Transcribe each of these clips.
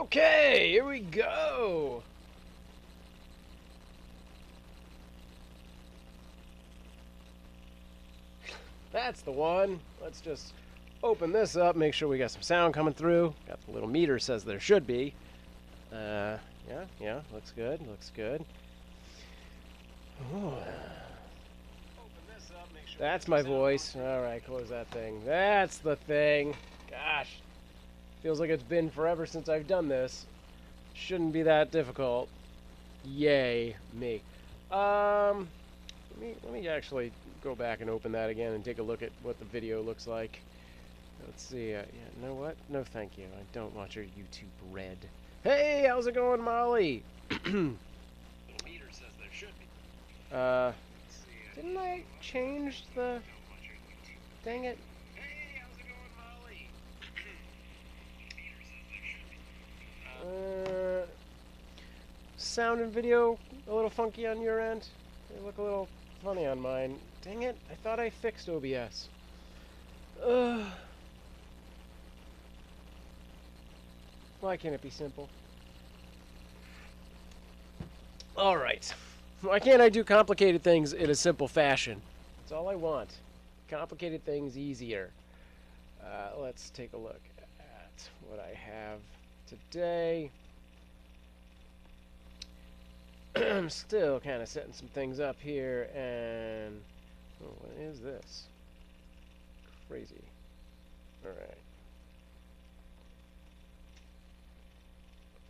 Okay, here we go. That's the one. Let's just open this up, make sure we got some sound coming through. Got the little meter, says there should be. Yeah, looks good, looks good. Ooh. That's my voice. Alright, close that thing. That's the thing. Gosh. Feels like it's been forever since I've done this. Shouldn't be that difficult. Yay, me. Let me actually go back and open that again and take a look at what the video looks like. Let's see. Yeah, you know what? No, thank you. I don't want your YouTube red. Hey, how's it going, Molly? The meter says there should be. Didn't I change the... Dang it. Hey, how's it going, Molly? Sound and video a little funky on your end. They look a little funny on mine. Dang it, I thought I fixed OBS. Why can't it be simple? Alright. Why can't I do complicated things in a simple fashion? That's all I want. Complicated things easier. Let's take a look at what I have today. I'm still kind of setting some things up here, and... Oh, what is this? Crazy. Alright.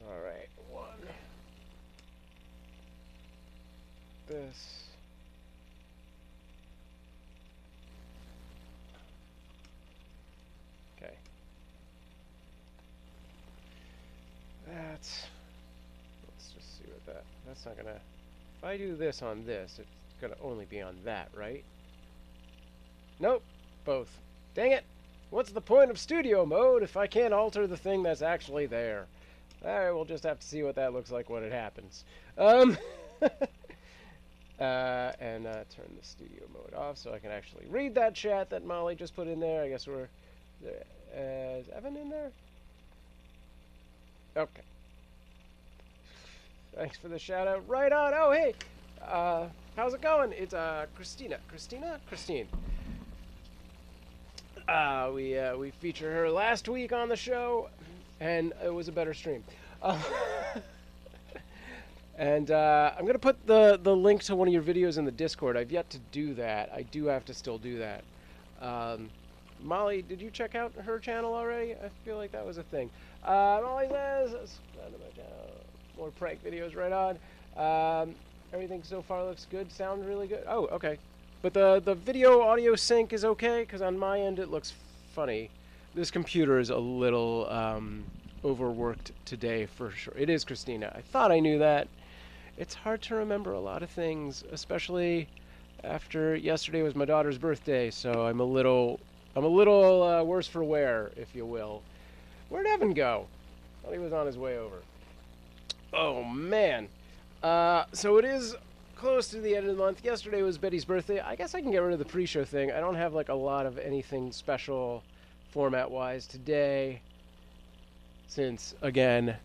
Alright, one. This. Okay. That's... Let's just see what that... That's not gonna... If I do this on this, it's gonna only be on that, right? Nope. Both. Dang it! What's the point of studio mode if I can't alter the thing that's actually there? Alright, we'll just have to see what that looks like when it happens. Turn the studio mode off so I can actually read that chat that Molly just put in there. I guess we're... is Evan in there? Okay. Thanks for the shout out. Right on. Oh, hey. How's it going? It's Christine. We featured her last week on the show, and it was a better stream. And I'm gonna put the link to one of your videos in the Discord. I've yet to do that. I do have to still do that. Molly, did you check out her channel already? I feel like that was a thing. Molly says, more prank videos right on. Everything so far looks good. Sounds really good. Oh, okay. But the video audio sync is okay, because on my end it looks funny. This computer is a little overworked today for sure. It is Christina. I thought I knew that. It's hard to remember a lot of things, especially after yesterday was my daughter's birthday, so I'm a little worse for wear, if you will. Where'd Evan go? Thought he was on his way over. Oh man. So it is close to the end of the month. Yesterday was Betty's birthday. I guess I can get rid of the pre-show thing. I don't have like a lot of anything special format-wise today, since again,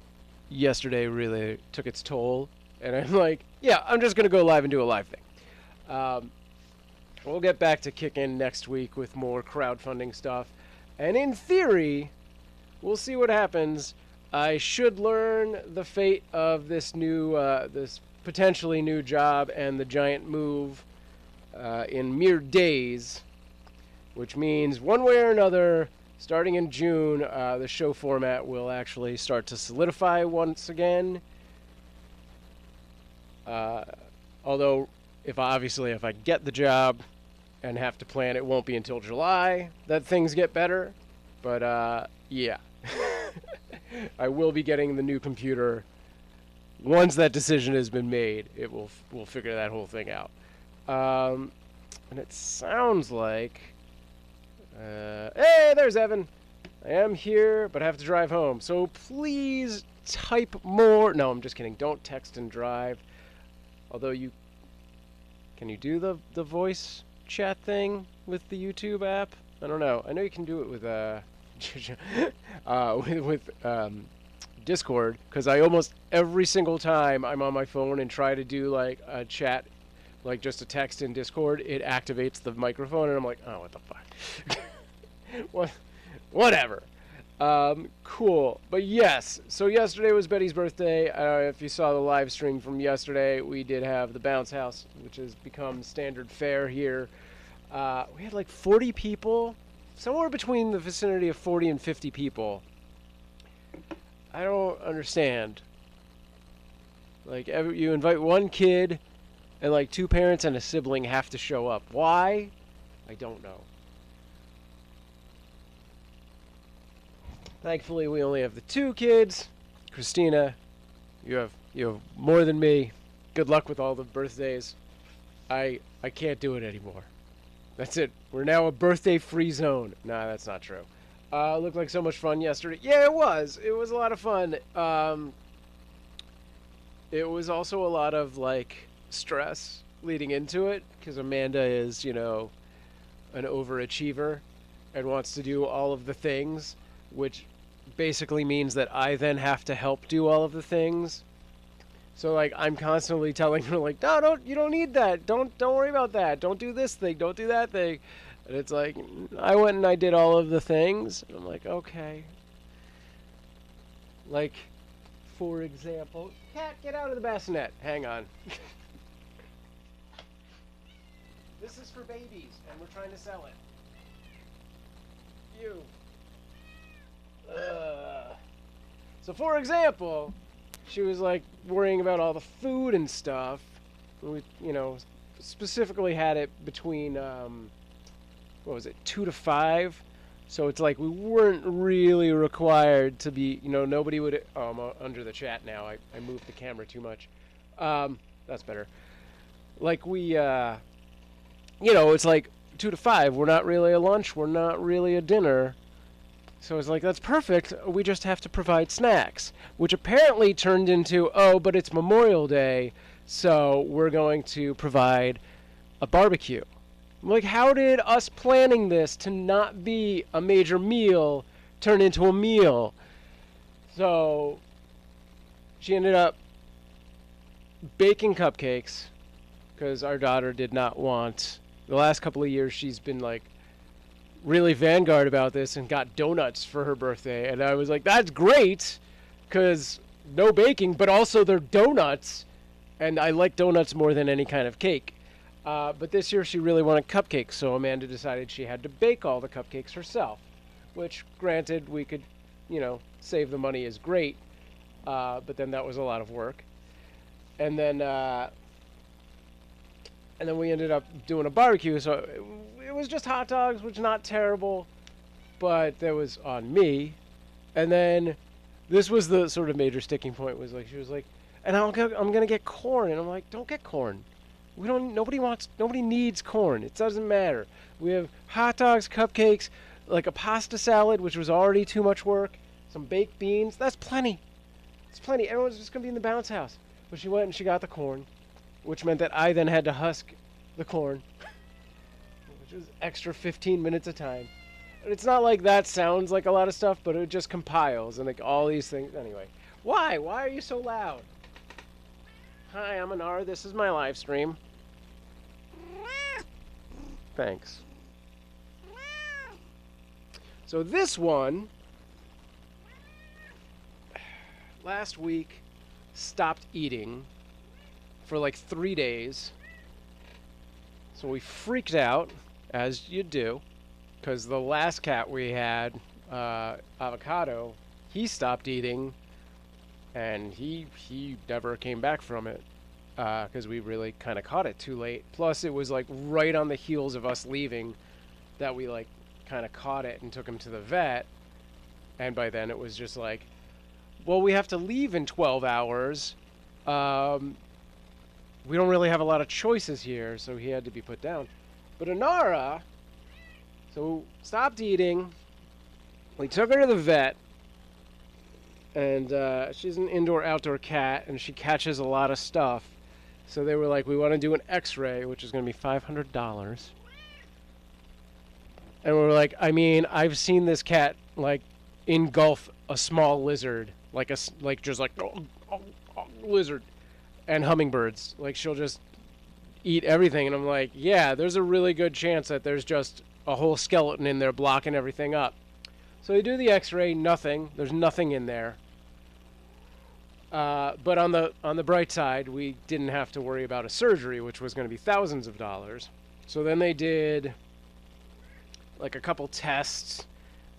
yesterday really took its toll. And I'm like, yeah, I'm just going to go live and do a live thing. We'll get back to Kitten next week with more crowdfunding stuff. And in theory, we'll see what happens. I should learn the fate of this new, this potentially new job and the giant move in mere days. Which means, one way or another, starting in June, the show format will actually start to solidify once again. Although, if I get the job and have to plan, it won't be until July that things get better. But, yeah. I will be getting the new computer. Once that decision has been made, we'll figure that whole thing out. And it sounds like... hey, there's Evan! I am here, but I have to drive home. So please type more... No, I'm just kidding. Don't text and drive. Although you... Can you do the voice chat thing with the YouTube app? I don't know. I know you can do it with Discord, because I almost every single time I'm on my phone and try to do like a chat, like just a text in Discord, it activates the microphone, and I'm like, oh, what the fuck? Whatever. Cool. But yes, so yesterday was Betty's birthday. If you saw the live stream from yesterday, we did have the bounce house, which has become standard fare here. We had like 40 people, somewhere between the vicinity of 40 and 50 people. I don't understand. Like, you invite one kid, and like 2 parents and a sibling have to show up. Why? I don't know. Thankfully, we only have the 2 kids. Christina, you have more than me. Good luck with all the birthdays. I can't do it anymore. That's it. We're now a birthday-free zone. Nah, that's not true. Looked like so much fun yesterday. Yeah, it was. It was a lot of fun. It was also a lot of, like, stress leading into it, because Amanda is, you know, an overachiever and wants to do all of the things, which basically means that I then have to help do all of the things. So, like, I'm constantly telling her, like, no, you don't need that. Don't worry about that. Don't do this thing. Don't do that thing. And it's like, I went and I did all of the things. And I'm like, okay. Like, for example, cat, get out of the bassinet. Hang on. This is for babies, and we're trying to sell it. You. So, for example, she was like worrying about all the food and stuff. We, you know, specifically had it between, what was it, 2 to 5. So it's like we weren't really required to be, you know, nobody would, oh, I'm under the chat now. I moved the camera too much. That's better. Like we, you know, it's like 2 to 5. We're not really a lunch. We're not really a dinner. So it's like, that's perfect. We just have to provide snacks, which apparently turned into, oh, but it's Memorial Day, so we're going to provide a barbecue. I'm like, how did us planning this to not be a major meal turn into a meal? So she ended up baking cupcakes because our daughter did not want, the last couple of years she's been like, really vanguard about this and got donuts for her birthday, and I was like, that's great, because no baking, but also they're donuts, and I like donuts more than any kind of cake. But this year she really wanted cupcakes, so Amanda decided she had to bake all the cupcakes herself, which, granted, we could, you know, save the money is great, but then that was a lot of work. And then we ended up doing a barbecue, so it was just hot dogs, which is not terrible, but that was on me. And then this was the sort of major sticking point, was like, she was like, and I'm gonna get corn, and I'm like, don't get corn. Nobody needs corn. It doesn't matter. We have hot dogs, cupcakes, like a pasta salad, which was already too much work, some baked beans. That's plenty. It's plenty. Everyone's just gonna be in the bounce house. But she went and she got the corn, which meant that I then had to husk the corn, which was extra 15 minutes of time. And it's not like that sounds like a lot of stuff, but it just compiles and like all these things. Anyway, why are you so loud? Hi, I'm Anar. This is my live stream. Thanks. So this one, last week, stopped eating for like 3 days. So we freaked out, as you do, because the last cat we had, Avocado, he stopped eating, and he never came back from it, because we really kind of caught it too late. Plus, it was like right on the heels of us leaving that we like kind of caught it and took him to the vet, and by then it was just like, well, we have to leave in 12 hours. We don't really have a lot of choices here, so he had to be put down. But Anara, so stopped eating. We took her to the vet, and she's an indoor-outdoor cat, and she catches a lot of stuff. So they were like, we want to do an x-ray, which is going to be $500. And we were like, I mean, I've seen this cat, like, engulf a small lizard like just like lizard, and hummingbirds. Like she'll just eat everything, and I'm like, yeah, there's a really good chance that there's just a whole skeleton in there blocking everything up. So we do the X-ray, nothing. There's nothing in there. But on the bright side, we didn't have to worry about a surgery, which was going to be thousands of dollars. So then they did like a couple tests,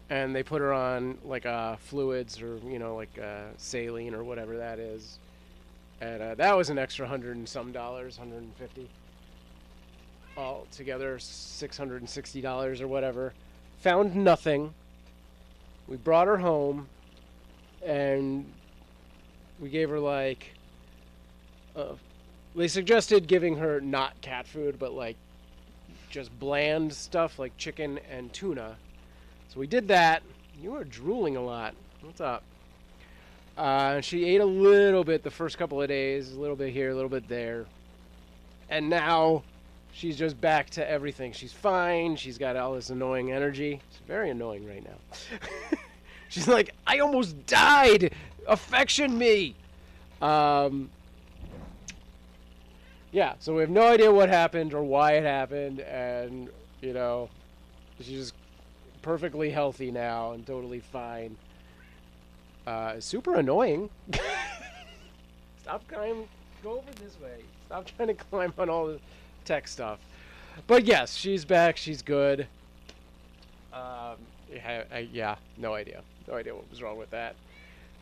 and they put her on like fluids, or like saline or whatever that is. And that was an extra $100 and some, 150. Altogether, $660 or whatever. Found nothing. We brought her home, and we gave her like. They suggested giving her not cat food, but like just bland stuff like chicken and tuna. So we did that. You were drooling a lot. What's up? She ate a little bit the first couple of days, a little bit here, a little bit there. And now she's just back to everything. She's fine. She's got all this annoying energy. It's very annoying right now. She's like, I almost died. Affection me. Yeah, so we have no idea what happened or why it happened. And, she's just perfectly healthy now and totally fine. Super annoying. Stop climbing. Go over this way. Stop trying to climb on all the tech stuff. But yes, she's back. She's good. Yeah, no idea. No idea what was wrong with that.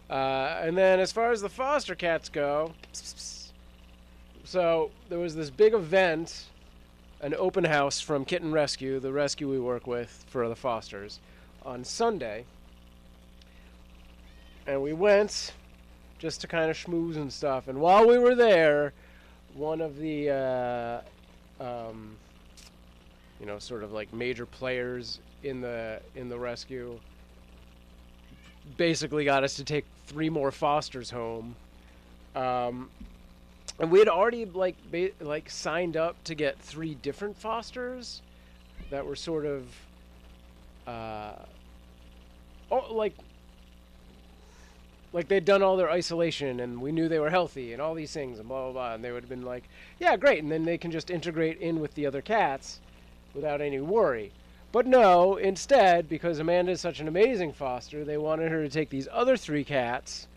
And then as far as the foster cats go, so there was this big event, an open house from Kitten Rescue, the rescue we work with for the fosters, on Sunday. And we went just to kind of schmooze and stuff. And while we were there, one of the, sort of like major players in the rescue basically got us to take 3 more fosters home. And we had already like signed up to get 3 different fosters that were sort of, like they'd done all their isolation, and we knew they were healthy and all these things and blah, blah, blah. And they would have been like, yeah, great. And then they can just integrate in with the other cats without any worry. But no, instead, because Amanda is such an amazing foster, they wanted her to take these other 3 cats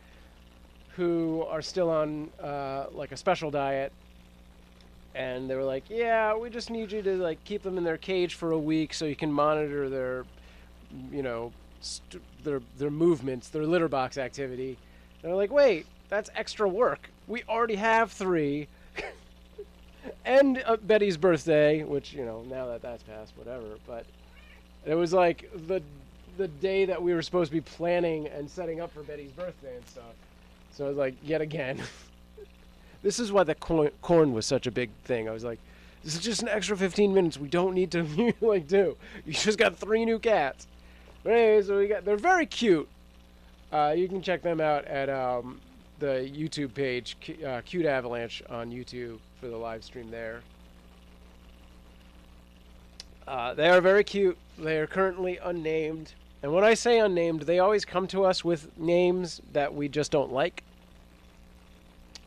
who are still on like a special diet. And they were like, yeah, we just need you to like keep them in their cage for a week so you can monitor their, their movements, their litter box activity. And they're like, wait, that's extra work. We already have 3. And Betty's birthday, which, now that that's passed, whatever. But it was like the day that we were supposed to be planning and setting up for Betty's birthday and stuff. So I was like, yet again. This is why the corn was such a big thing. I was like, this is just an extra 15 minutes we don't need to do. You just got 3 new cats. But anyway, so they're very cute. You can check them out at the YouTube page, Cute Avalanche on YouTube, for the live stream there. They are very cute. They are currently unnamed. And when I say unnamed, they always come to us with names that we just don't like.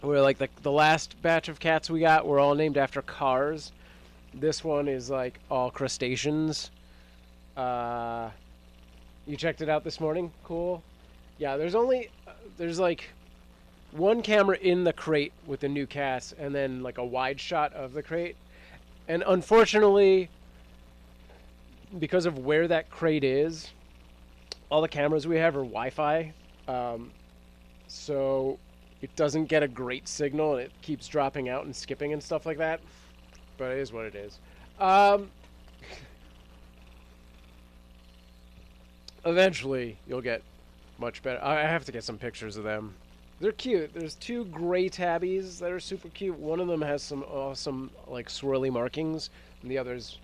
Where like the last batch of cats we got were all named after cars. This one is like all crustaceans. You checked it out this morning? Cool. Yeah, there's like 1 camera in the crate with the new cats, and then like a wide shot of the crate. And unfortunately, because of where that crate is, all the cameras we have are Wi-Fi. So it doesn't get a great signal, and it keeps dropping out and skipping and stuff like that. But it is what it is. Eventually, you'll get much better. I have to get some pictures of them. They're cute. There's 2 gray tabbies that are super cute. One of them has some awesome, like, swirly markings, and the other's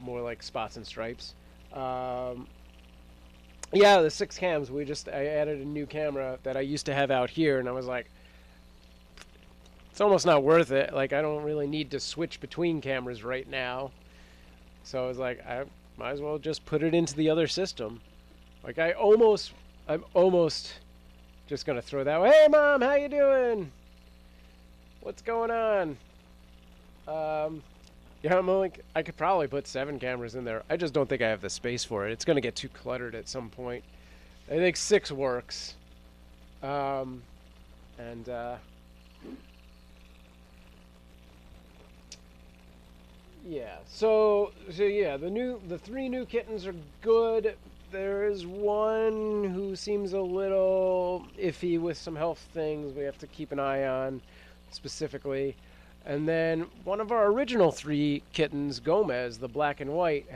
more like spots and stripes. Yeah, the 6 cams. I added a new camera that I used to have out here, and I was like, it's almost not worth it. Like, I don't really need to switch between cameras right now. So I was like, I might as well just put it into the other system. Like, I'm almost Just gonna throw that way. Hey, Mom, how you doing? What's going on? Yeah, I could probably put 7 cameras in there. I just don't think I have the space for it. It's gonna get too cluttered at some point. I think 6 works. Yeah. So yeah, the 3 new kittens are good. There is one who seems a little iffy with some health things we have to keep an eye on specifically. And then one of our original 3 kittens, Gomez, the black and white,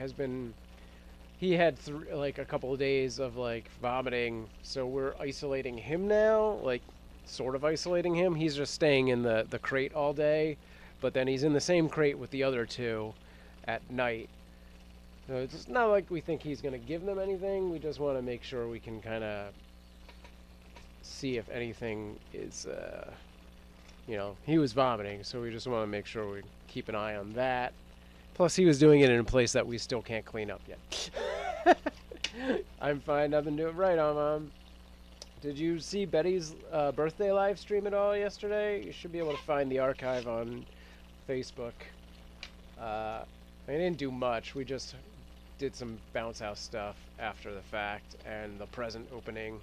he had like a couple of days of like vomiting, so we're isolating him now, like sort of isolating him. He's just staying in the crate all day, but then he's in the same crate with the other 2 at night. So it's not like we think he's going to give them anything. We just want to make sure we can kind of see if anything is, you know, he was vomiting, so we just want to make sure we keep an eye on that. Plus, he was doing it in a place that we still can't clean up yet. I'm fine. I've been doing right on, Mom. Did you see Betty's birthday live stream at all yesterday? You should be able to find the archive on Facebook. I didn't do much. We just did some bounce house stuff after the fact and the present opening.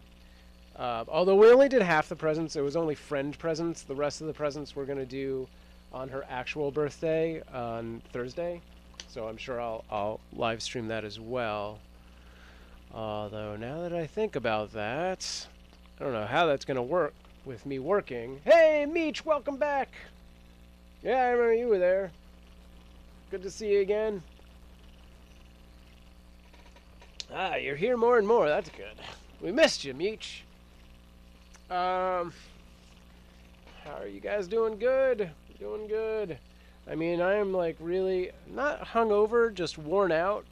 Although we only did half the presents, it was only friend presents. The rest of the presents we're going to do on her actual birthday on Thursday. So I'm sure I'll live stream that as well. Although now that I think about that, I don't know how that's going to work with me working. Hey, Meech, welcome back. Yeah, I remember you were there. Good to see you again. Ah, you're here more and more. That's good. We missed you, Meech. How are you guys doing? Good. Doing good. I mean, I am like really not hungover, just worn out.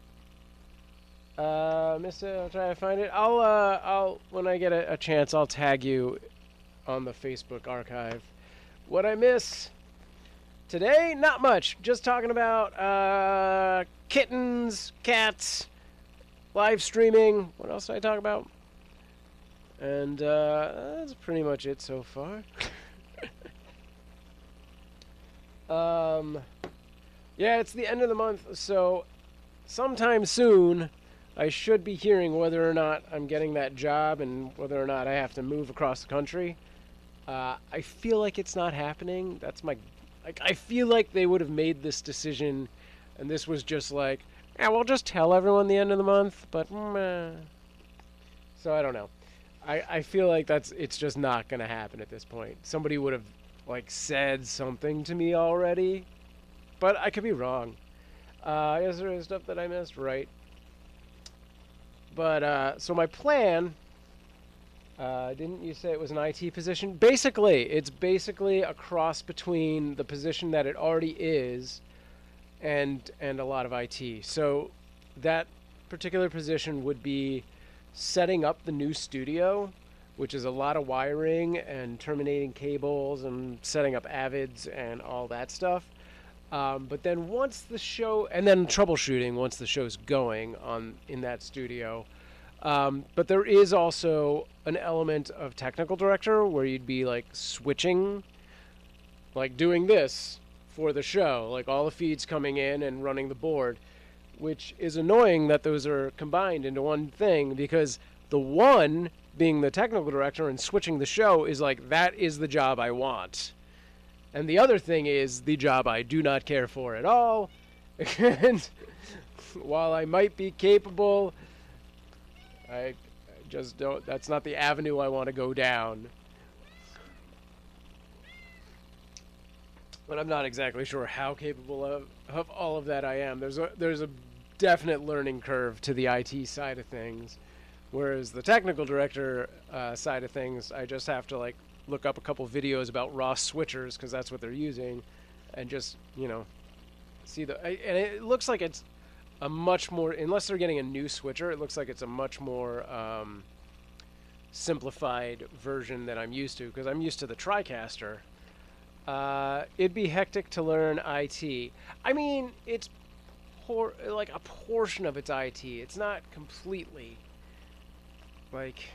Missed it. I'll try to find it. I'll when I get a chance, I'll tag you on the Facebook archive. What I miss today? Not much. Just talking about kittens, cats, live streaming. What else did I talk about? And that's pretty much it so far. Yeah, it's the end of the month, so sometime soon I should be hearing whether or not I'm getting that job and whether or not I have to move across the country. I feel like it's not happening. That's my... Like, I feel like they would have made this decision, and this was just like, yeah, we'll just tell everyone the end of the month, but... So I don't know. I feel like it's just not going to happen at this point. Somebody would have, like, said something to me already, but I could be wrong. I guess there is stuff that I missed, right? But, so my plan, didn't you say it was an IT position? Basically, it's basically a cross between the position that it already is and a lot of IT. So that particular position would be setting up the new studio, which is a lot of wiring and terminating cables and setting up Avids and all that stuff. But then once the show, and then troubleshooting once the show's going on in that studio. But there is also an element of technical director where you'd be like switching, like doing this for the show, like all the feeds coming in and running the board, which is annoying that those are combined into one thing, because the one being the technical director and switching the show is like, that is the job I want. And the other thing is the job I do not care for at all. And while I might be capable, I just don't, that's not the avenue I want to go down. But I'm not exactly sure how capable of all of that I am. There's a definite learning curve to the IT side of things, whereas the technical director side of things, I just have to like look up a couple videos about Ross switchers, because that's what they're using, and just, you know, see and it looks like it's a much more, unless they're getting a new switcher, it looks like it's a much more simplified version than I'm used to, because I'm used to the TriCaster. It'd be hectic to learn IT. I mean, it's like a portion of it's IT. It's not completely. Like,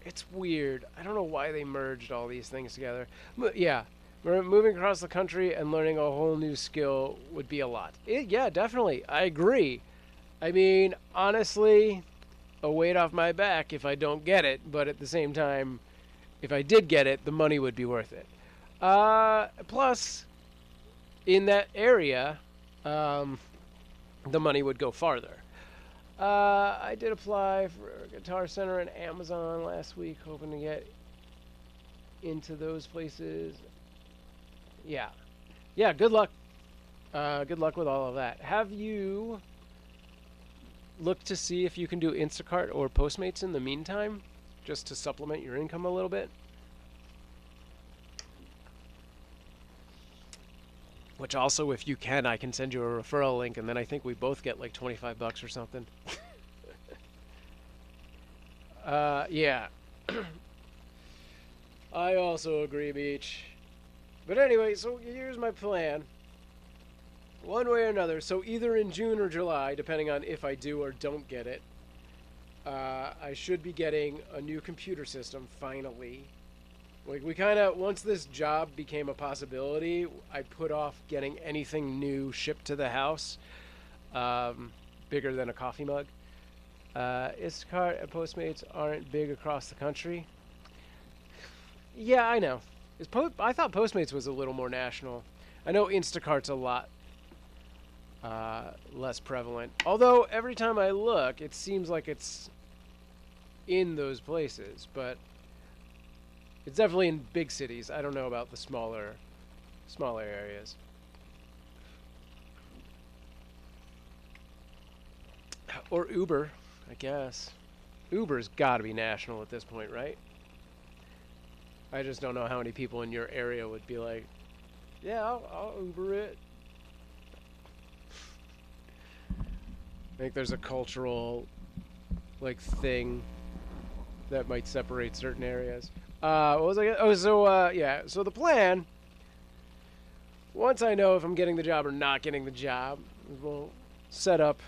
It's weird. I don't know why they merged all these things together. But yeah, moving across the country and learning a whole new skill would be a lot. Yeah, definitely. I agree. I mean, honestly, a weight off my back if I don't get it, but at the same time, if I did get it, the money would be worth it. Plus, in that area, the money would go farther. I did apply for Guitar Center and Amazon last week, hoping to get into those places. Yeah. Yeah, good luck. Good luck with all of that. Have you looked to see if you can do Instacart or Postmates in the meantime, just to supplement your income a little bit? Which also, if you can, I can send you a referral link, and then I think we both get like 25 bucks or something. Yeah. I also agree, Beach. But anyway, so here's my plan. One way or another, so either in June or July, depending on if I do or don't get it, I should be getting a new computer system, finally. Like, we kind of, once this job became a possibility, I put off getting anything new shipped to the house, bigger than a coffee mug. Instacart and Postmates aren't big across the country. Yeah, I know. I thought Postmates was a little more national. I know Instacart's a lot less prevalent. Although, every time I look, it seems like it's in those places, but it's definitely in big cities. I don't know about the smaller areas. Or Uber, I guess. Uber's got to be national at this point, right? I just don't know how many people in your area would be like, yeah, I'll Uber it. I think there's a cultural, like, thing that might separate certain areas. What was I? Oh, so yeah. So the plan, once I know if I'm getting the job or not getting the job, we'll set up,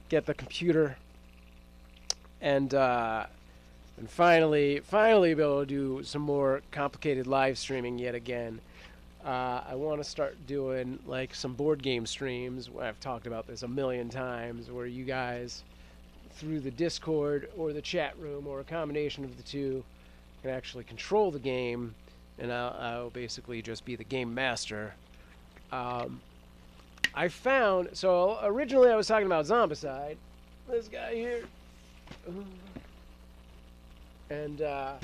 get the computer, and finally be able to do some more complicated live streaming yet again. I want to start doing like some board game streams. I've talked about this a million times, where you guys, through the Discord or the chat room or a combination of the two, can actually control the game, and I'll basically just be the game master. I found, so originally I was talking about Zombicide, this guy here, and I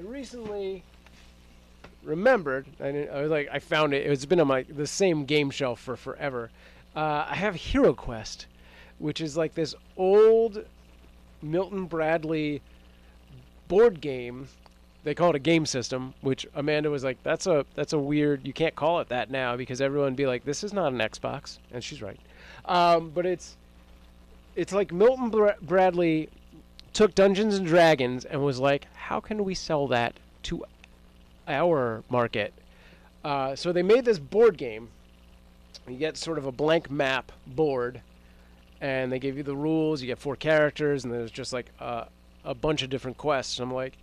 recently remembered, I was like, I found it. It's been on the same game shelf for forever. I have HeroQuest, which is like this old Milton Bradley board game. They call it a game system, which Amanda was like, that's a weird, you can't call it that now, because everyone would be like, this is not an Xbox, and she's right. But it's like Milton Bradley took Dungeons and Dragons and was like, how can we sell that to our market? So they made this board game. You get sort of a blank map board, and they give you the rules. You get 4 characters, and there's just like a bunch of different quests. And I'm like,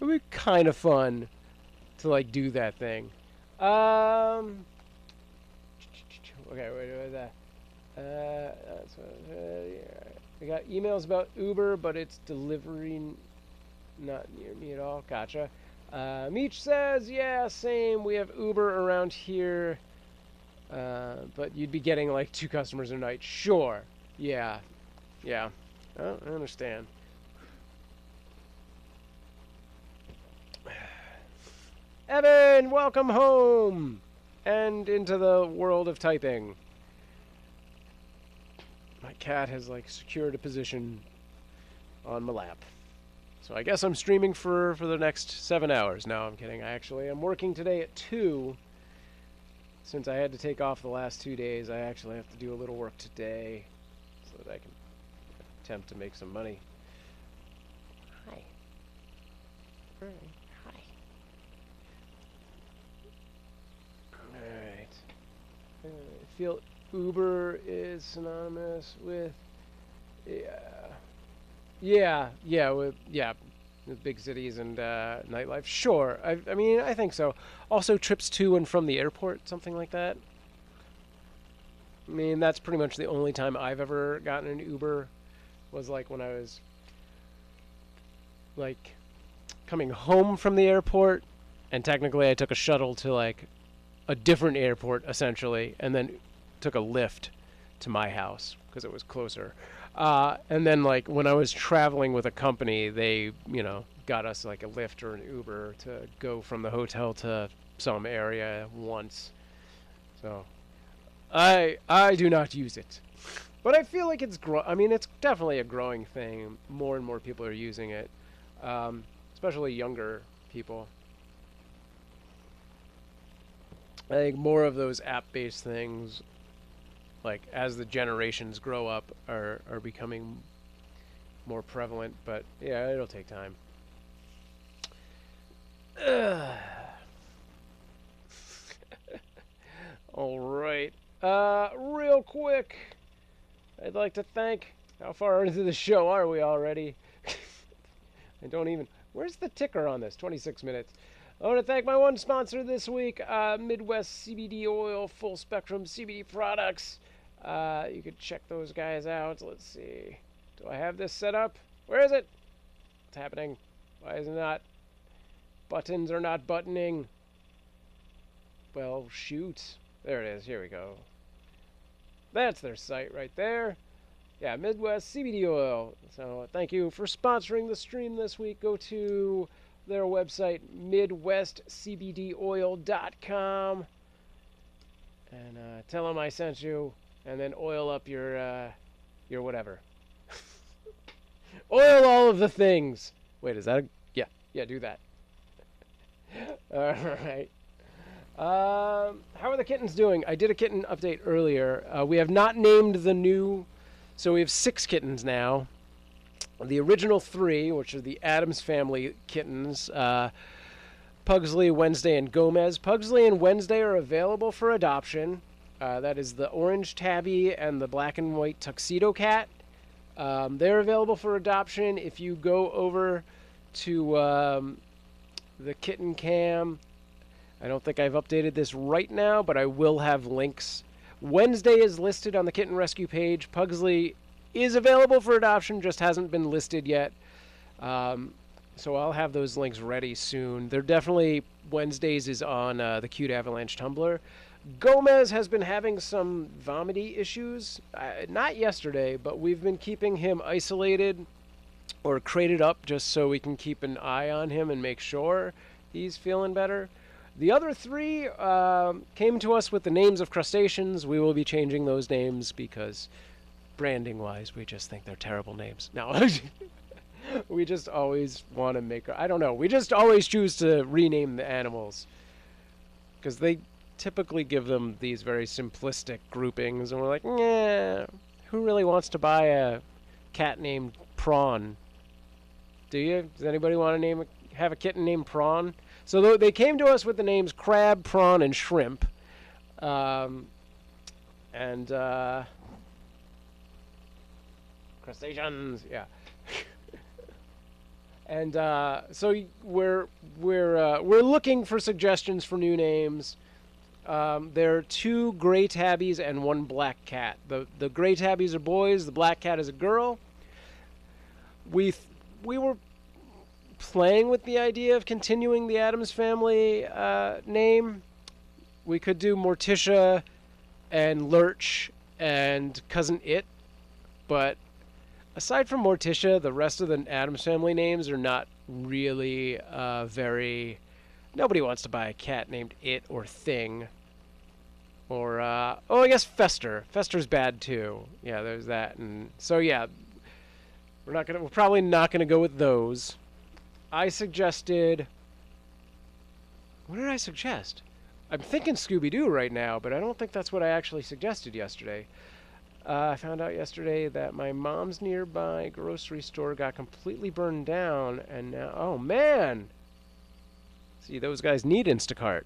it would be kind of fun to like do that thing. Okay, wait, that. That's I got emails about Uber, but it's delivering not near me at all. Gotcha. Meech says, yeah, same. We have Uber around here, but you'd be getting like 2 customers a night. Sure. Yeah. Yeah. Oh, I understand. Evan, welcome home and into the world of typing. My cat has like secured a position on my lap. So I guess I'm streaming for the next 7 hours. No, I'm kidding. I'm working today at 2. Since I had to take off the last 2 days, I actually have to do a little work today so that I can attempt to make some money. Hi. Hi. Alright. I feel Uber is synonymous with... Yeah, The big cities and nightlife. Sure. I mean, I think so. Also, trips to and from the airport, something like that. I mean, that's pretty much the only time I've ever gotten an Uber was like when I was like coming home from the airport, and technically I took a shuttle to like a different airport essentially, and then took a Lyft to my house because it was closer. And then like when I was traveling with a company, they, you know, got us like a Lyft or an Uber to go from the hotel to some area once. So I do not use it. But I feel like it's I mean, it's definitely a growing thing. More and more people are using it. Especially younger people. I think more of those app-based things, like as the generations grow up, are becoming more prevalent. But yeah, it'll take time. All right. Real quick, I'd like to thank. How far into the show are we already? I don't even. Where's the ticker on this? 26 minutes. I want to thank my one sponsor this week, Midwest CBD Oil, full spectrum CBD products. You could check those guys out. Let's see. Do I have this set up? Where is it? What's happening? Why is it not? Buttons are not buttoning. Well, shoot. There it is. Here we go. That's their site right there. Yeah, Midwest CBD Oil. So thank you for sponsoring the stream this week. Go to their website, MidwestCBDOil.com, and tell them I sent you, and then oil up your whatever. Oil all of the things. Wait, is that yeah, do that. All right. How are the kittens doing? I did a kitten update earlier. We have not named the new, so we have 6 kittens now. The original 3, which are the Addams Family kittens, Pugsley, Wednesday, and Gomez. Pugsley and Wednesday are available for adoption. That is the orange tabby and the black and white tuxedo cat. They're available for adoption. If you go over to the kitten cam, I don't think I've updated this right now, but I will have links. Wednesday is listed on the Kitten Rescue page. Pugsley is available for adoption, just hasn't been listed yet. So I'll have those links ready soon. They're definitely, Wednesdays is on the Cute Avalanche Tumblr. Gomez has been having some vomity issues. Not yesterday, but we've been keeping him isolated or crated up just so we can keep an eye on him and make sure he's feeling better. The other 3 came to us with the names of crustaceans. We will be changing those names because branding-wise, we just think they're terrible names. No, we just always want to make... I don't know. We just always choose to rename the animals because they typically give them these very simplistic groupings, and we're like, nah, who really wants to buy a cat named Prawn? Do you? Does anybody want to have a kitten named Prawn? So they came to us with the names crab, prawn, and shrimp. Crustaceans, yeah. And so we're looking for suggestions for new names. There are 2 gray tabbies and 1 black cat. The gray tabbies are boys. The black cat is a girl. We were playing with the idea of continuing the Addams Family name. We could do Morticia and Lurch and Cousin It, but aside from Morticia, the rest of the Addams Family names are not really very... Nobody wants to buy a cat named It or Thing. Or, oh, I guess Fester. Fester's bad, too. Yeah, there's that. And so, yeah, we're probably not gonna go with those. I suggested... What did I suggest? I'm thinking Scooby-Doo right now, but I don't think that's what I actually suggested yesterday. I found out yesterday that my mom's nearby grocery store got completely burned down, and now... Oh, man! See, those guys need Instacart.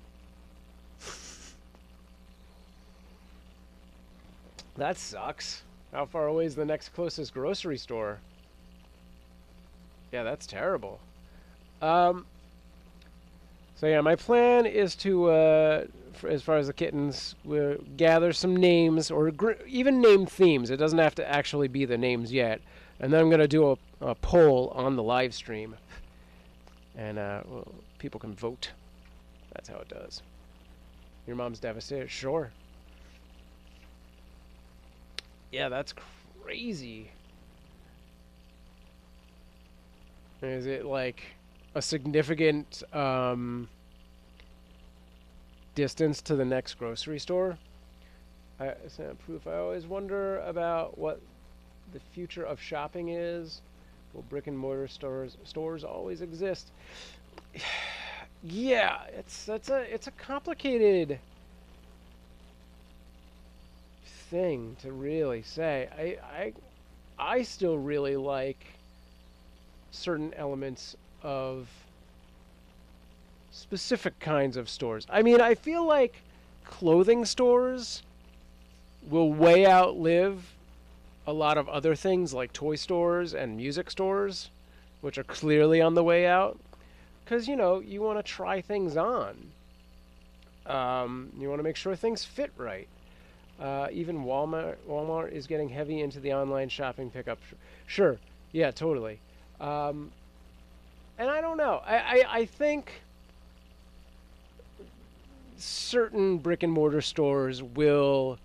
That sucks. How far away is the next closest grocery store? Yeah, that's terrible. So yeah, my plan is to, as far as the kittens, gather some names or even name themes. It doesn't have to actually be the names yet. And then I'm going to do a poll on the live stream. And well, people can vote. That's how it does. Your mom's devastated? Sure. Yeah, that's crazy. Is it like a significant distance to the next grocery store? SamProof, I always wonder about what the future of shopping is. Will brick and mortar stores always exist? Yeah, it's a complicated thing to really say. I still really like certain elements of specific kinds of stores. I mean, I feel like clothing stores will way outlive a lot of other things like toy stores and music stores, which are clearly on the way out. Because, you know, you want to try things on. You want to make sure things fit right. Even Walmart is getting heavy into the online shopping pickup. Sure. Yeah, totally. And I don't know. I think certain brick and mortar stores will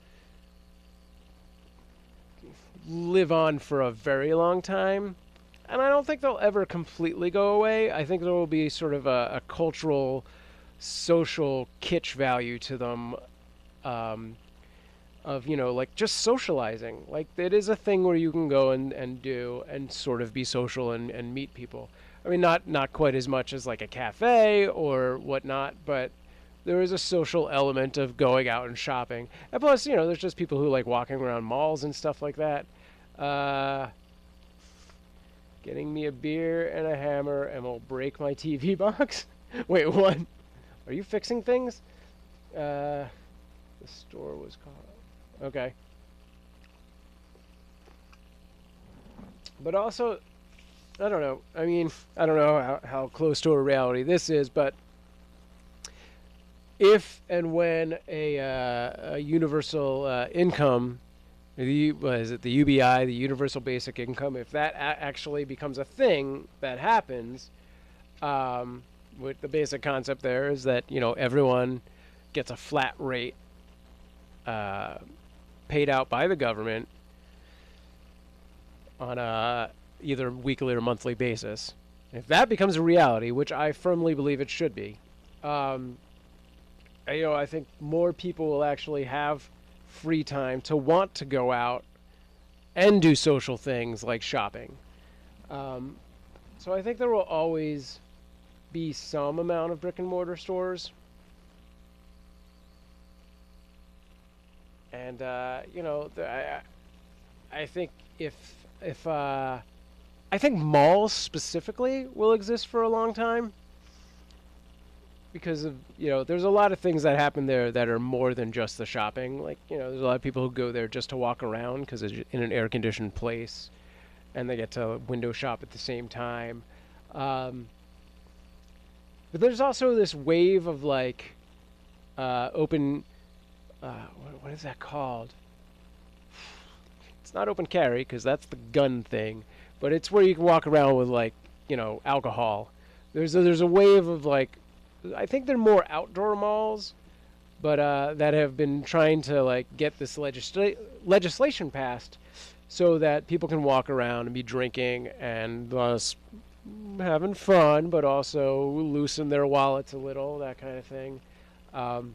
live on for a very long time. And I don't think they'll ever completely go away. I think there will be sort of a cultural, social kitsch value to them, of, you know, like just socializing. Like, it is a thing where you can go and do and sort of be social and meet people. I mean, not quite as much as like a cafe or whatnot, but there is a social element of going out and shopping. And plus, you know, there's just people who like walking around malls and stuff like that. Getting me a beer and a hammer and we'll break my TV box. Wait, what? Are you fixing things? The store was called... Okay. But also, I don't know. I mean, I don't know how close to a reality this is, but if and when a universal income, what is it, the UBI, the Universal Basic Income, if that actually becomes a thing that happens, with the basic concept there is that, you know, everyone gets a flat rate paid out by the government on a either weekly or monthly basis. If that becomes a reality, which I firmly believe it should be, you know, I think more people will actually have free time to want to go out and do social things like shopping. So I think there will always be some amount of brick and mortar stores. And, you know, I think I think malls specifically will exist for a long time. Because of, you know, there's a lot of things that happen there that are more than just the shopping. Like, you know, there's a lot of people who go there just to walk around because it's in an air-conditioned place. And they get to window shop at the same time. But there's also this wave of, like, open... what is that called? It's not open carry, because that's the gun thing. But it's where you can walk around with, like, you know, alcohol. There's a wave of, like... I think they're more outdoor malls, but that have been trying to, like, get this legislation passed so that people can walk around and be drinking and having fun, but also loosen their wallets a little, that kind of thing. So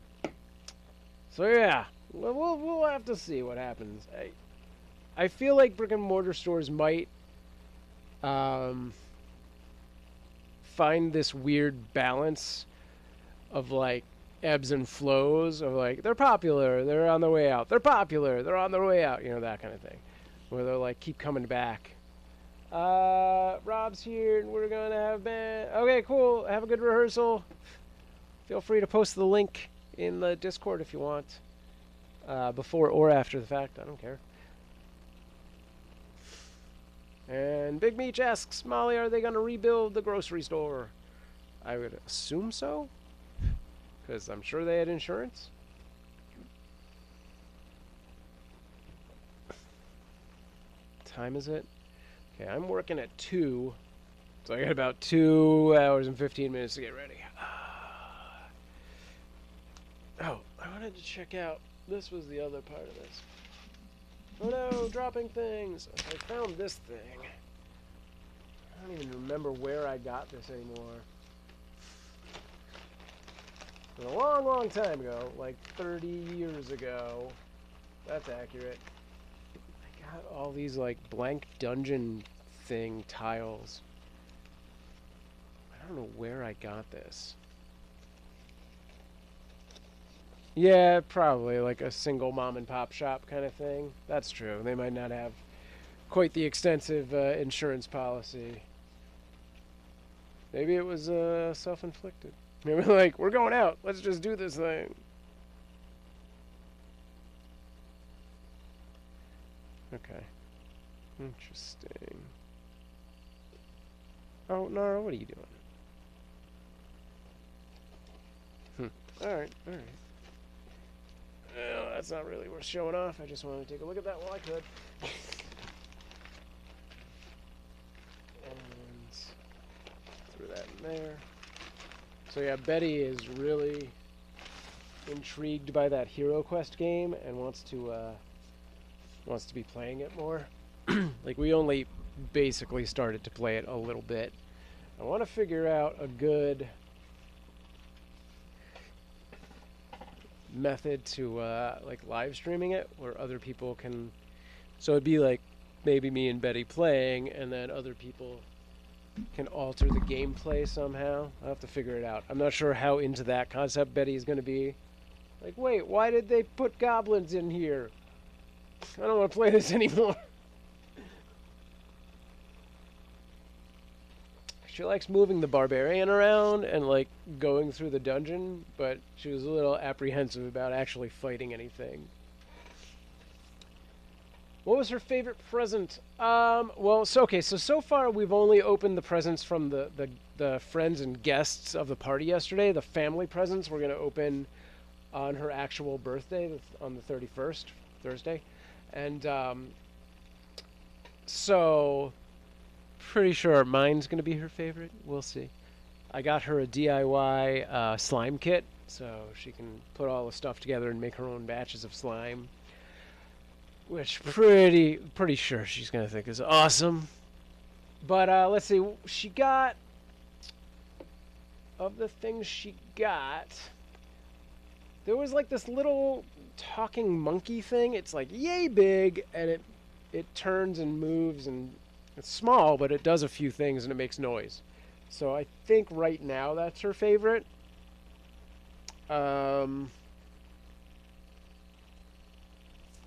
yeah, we'll have to see what happens. I feel like brick and mortar stores might find this weird balance of, like, ebbs and flows of, like, they're popular, they're on their way out, they're popular, they're on their way out, you know, that kind of thing, where they're like keep coming back. Rob's here and we're gonna have band. Okay, cool, have a good rehearsal. Feel free to post the link in the Discord if you want, before or after the fact, I don't care. And Big Meech asks, Molly, are they gonna rebuild the grocery store? I would assume so, because I'm sure they had insurance. Time is it? Okay, I'm working at 2, so I got about 2 hours and 15 minutes to get ready. Oh, I wanted to check out. This was the other part of this. Oh no, dropping things. I found this thing. I don't even remember where I got this anymore. It was a long, long time ago, like 30 years ago. That's accurate. I got all these like blank dungeon thing tiles. I don't know where I got this. Yeah, probably like a single mom and pop shop kind of thing. That's true. They might not have quite the extensive insurance policy. Maybe it was self-inflicted. Maybe like, we're going out. Let's just do this thing. Okay. Interesting. Oh, Nara, what are you doing? Alright, alright. Well, that's not really worth showing off. I just wanted to take a look at that while I could. And threw that in there. So yeah, Betty is really intrigued by that HeroQuest game and wants to be playing it more. Like, we only basically started to play it a little bit. I want to figure out a good method to like live streaming it where other people can, so it'd be like maybe me and Betty playing and then other people can alter the gameplay somehow. I'll have to figure it out. I'm not sure how into that concept Betty is going to be. Like, wait, why did they put goblins in here? I don't want to play this anymore. She likes moving the barbarian around and like going through the dungeon, but she was a little apprehensive about actually fighting anything. What was her favorite present? Well, so far we've only opened the presents from the friends and guests of the party yesterday. The family presents we're going to open on her actual birthday, on the 31st, Thursday. And so pretty sure mine's going to be her favorite. We'll see. I got her a DIY slime kit, so she can put all the stuff together and make her own batches of slime, which pretty sure she's going to think is awesome. But let's see. She got, of the things she got, there was like this little talking monkey thing. It's like yay big, and it turns and moves, and it's small, but it does a few things and it makes noise. So I think right now that's her favorite. Trying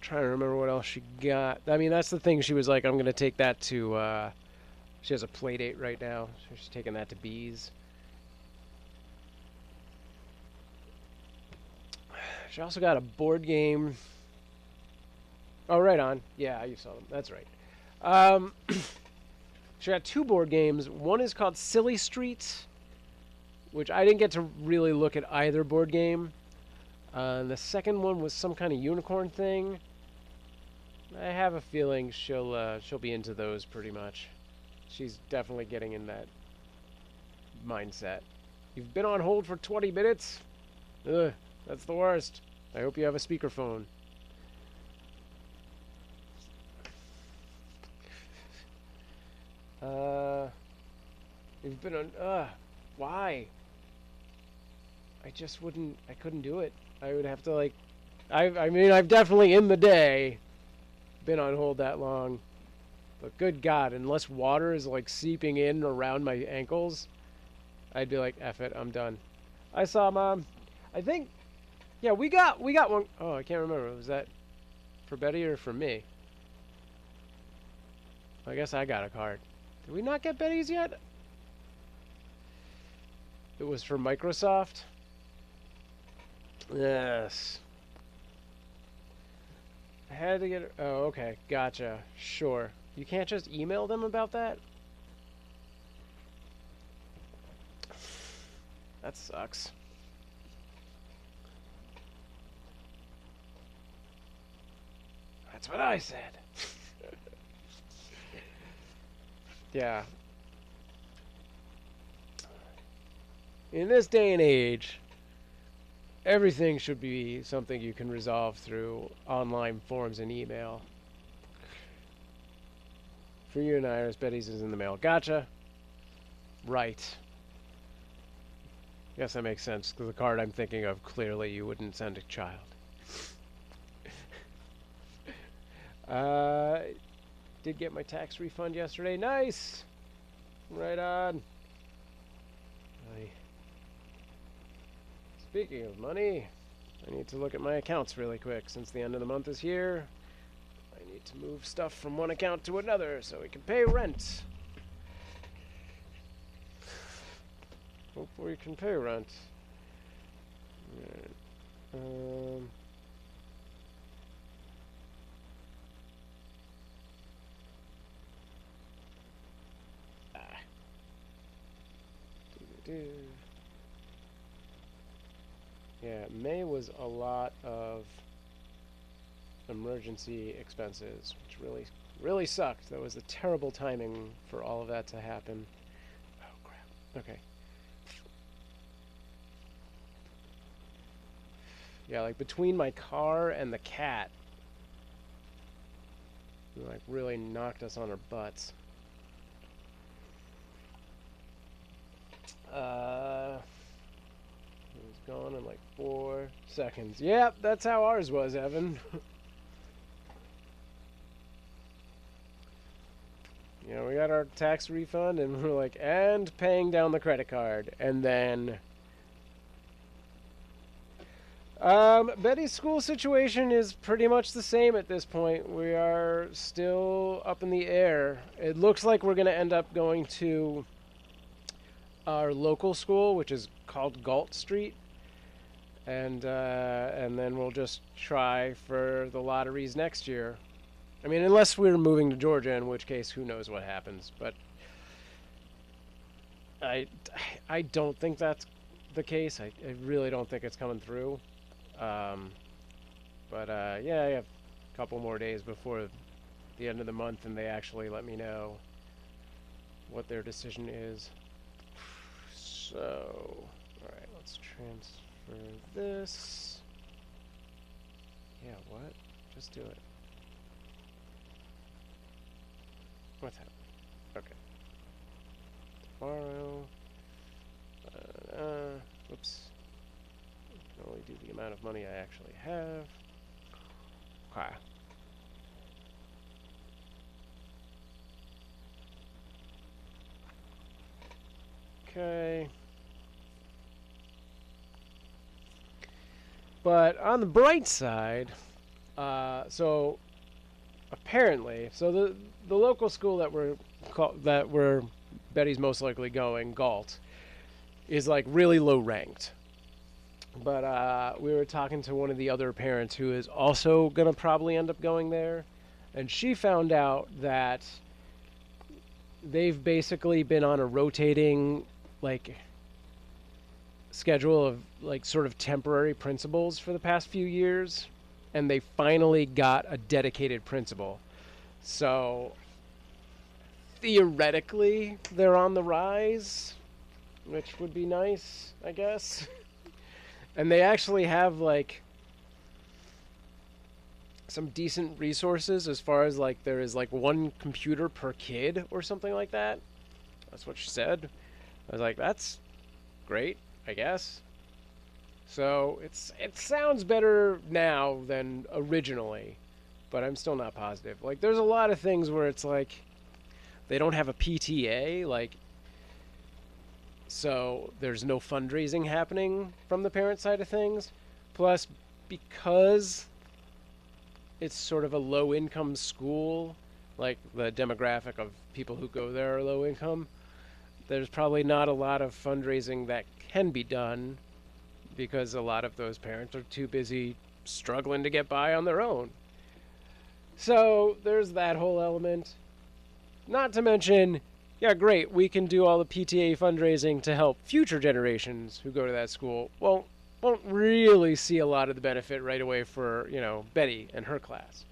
to remember what else she got. I mean, that's the thing. She was like, I'm going to take that to, she has a play date right now, so she's taking that to Bees. She also got a board game. Oh, right on. Yeah, you saw them. That's right. She got 2 board games. One is called Silly Streets, which I didn't get to really look at either board game. And the second one was some kind of unicorn thing. I have a feeling she'll be into those pretty much. She's definitely getting in that mindset. You've been on hold for 20 minutes? Ugh, that's the worst. I hope you have a speakerphone. You've been on, why? I couldn't do it. I would have to, like, I mean, I've definitely, in the day, been on hold that long. But good God, unless water is, like, seeping in around my ankles, I'd be like, F it, I'm done. I saw, Mom. I think, yeah, we got one. Oh, I can't remember. Was that for Betty or for me? I guess I got a card. Did we not get Betty's yet? It was for Microsoft. Yes. I had to get... Oh, okay. Gotcha. Sure. You can't just email them about that? That sucks. That's what I said. Yeah. In this day and age, everything should be something you can resolve through online forms and email. For you and Iris, Betty's is in the mail. Gotcha. Right. Guess that makes sense, because the card I'm thinking of, clearly you wouldn't send a child. Did get my tax refund yesterday. Nice! Right on. Speaking of money, I need to look at my accounts really quick, since the end of the month is here. I need to move stuff from one account to another so we can pay rent. Hopefully we can pay rent. Right. Yeah, May was a lot of emergency expenses, which really sucked. That was a terrible timing for all of that to happen. Oh crap. Okay. Yeah, like between my car and the cat, it, like, really knocked us on our butts. It was gone in like 4 seconds. Yep, that's how ours was, Evan. You know, we got our tax refund and we're like, and paying down the credit card. And then Betty's school situation is pretty much the same at this point. We are still up in the air. It looks like we're going to end up going to our local school, which is called Galt Street, and then we'll just try for the lotteries next year. I mean, unless we're moving to Georgia, in which case, who knows what happens. But I don't think that's the case. I really don't think it's coming through. Yeah, I have a couple more days before the end of the month, and they actually let me know what their decision is. So, alright, let's transfer this. Yeah, what? Just do it. What's happening? Okay. Tomorrow. Whoops. I can only do the amount of money I actually have. Okay. Okay. But on the bright side, so apparently, so the local school that we're Betty's most likely going, Galt, is like really low ranked. But we were talking to one of the other parents who is also gonna probably end up going there, and she found out that they've basically been on a rotating like schedule of like sort of temporary principals for the past few years, and they finally got a dedicated principal. So theoretically they're on the rise, which would be nice, I guess. And they actually have like some decent resources as far as like there is like 1 computer per kid or something like that. That's what she said. I was like, that's great, I guess. So it sounds better now than originally, but I'm still not positive. Like, there's a lot of things where it's like they don't have a PTA, like, so there's no fundraising happening from the parent side of things. Plus, because it's sort of a low-income school, like the demographic of people who go there are low income, there's probably not a lot of fundraising that can be done because a lot of those parents are too busy struggling to get by on their own. So there's that whole element. Not to mention, yeah, great, we can do all the PTA fundraising to help future generations who go to that school. Well, won't really see a lot of the benefit right away for, you know, Betty and her class.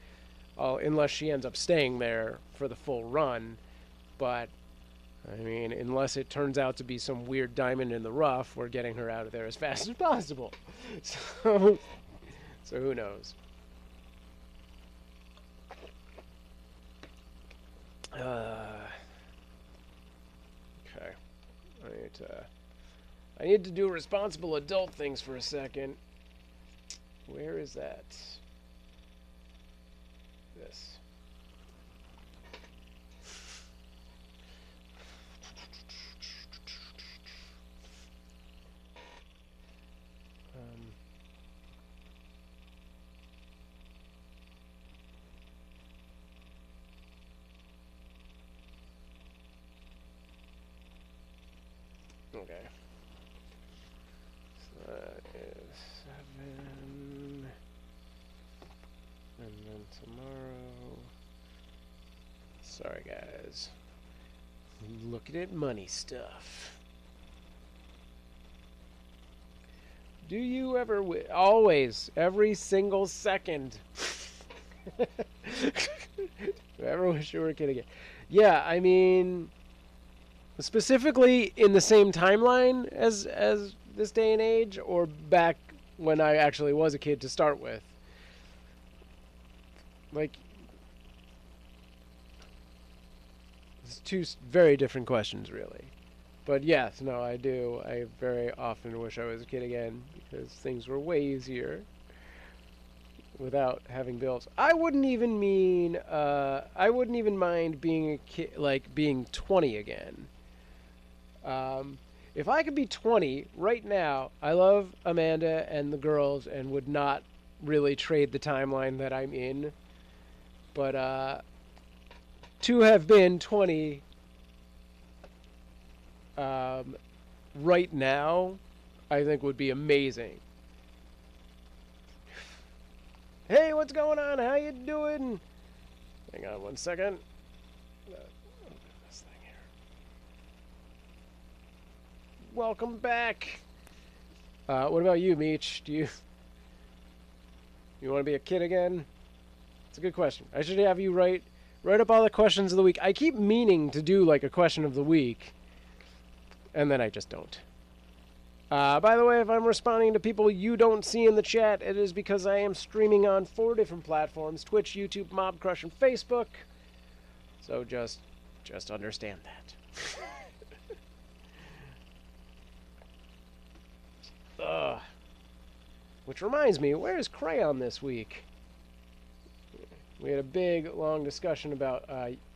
Unless she ends up staying there for the full run. But, I mean, unless it turns out to be some weird diamond in the rough, we're getting her out of there as fast as possible. So who knows? Okay. I need to do responsible adult things for a second. Where is that? This. Okay. So that is 7. And then tomorrow. Sorry, guys. Looking at money stuff. Do you ever always, every single second. Do you ever wish you were a kid again? Yeah, I mean, specifically in the same timeline as this day and age, or back when I actually was a kid to start with. Like, it's two very different questions, really. But yes, no, I do. I very often wish I was a kid again because things were way easier without having bills. I wouldn't even mind being a kid, like being 20 again. If I could be 20 right now, I love Amanda and the girls and would not really trade the timeline that I'm in. But to have been 20 right now, I think would be amazing. Hey, what's going on? How you doing? Hang on one second. This thing here. Welcome back. What about you, Meech? Do you want to be a kid again? It's a good question. I should have you write up all the questions of the week. I keep meaning to do like a question of the week, and then I just don't. By the way, if I'm responding to people you don't see in the chat, it is because I am streaming on 4 different platforms: Twitch, YouTube, Mob Crush, and Facebook. So just understand that. Which reminds me, where's Crayon this week? We had a big, long discussion about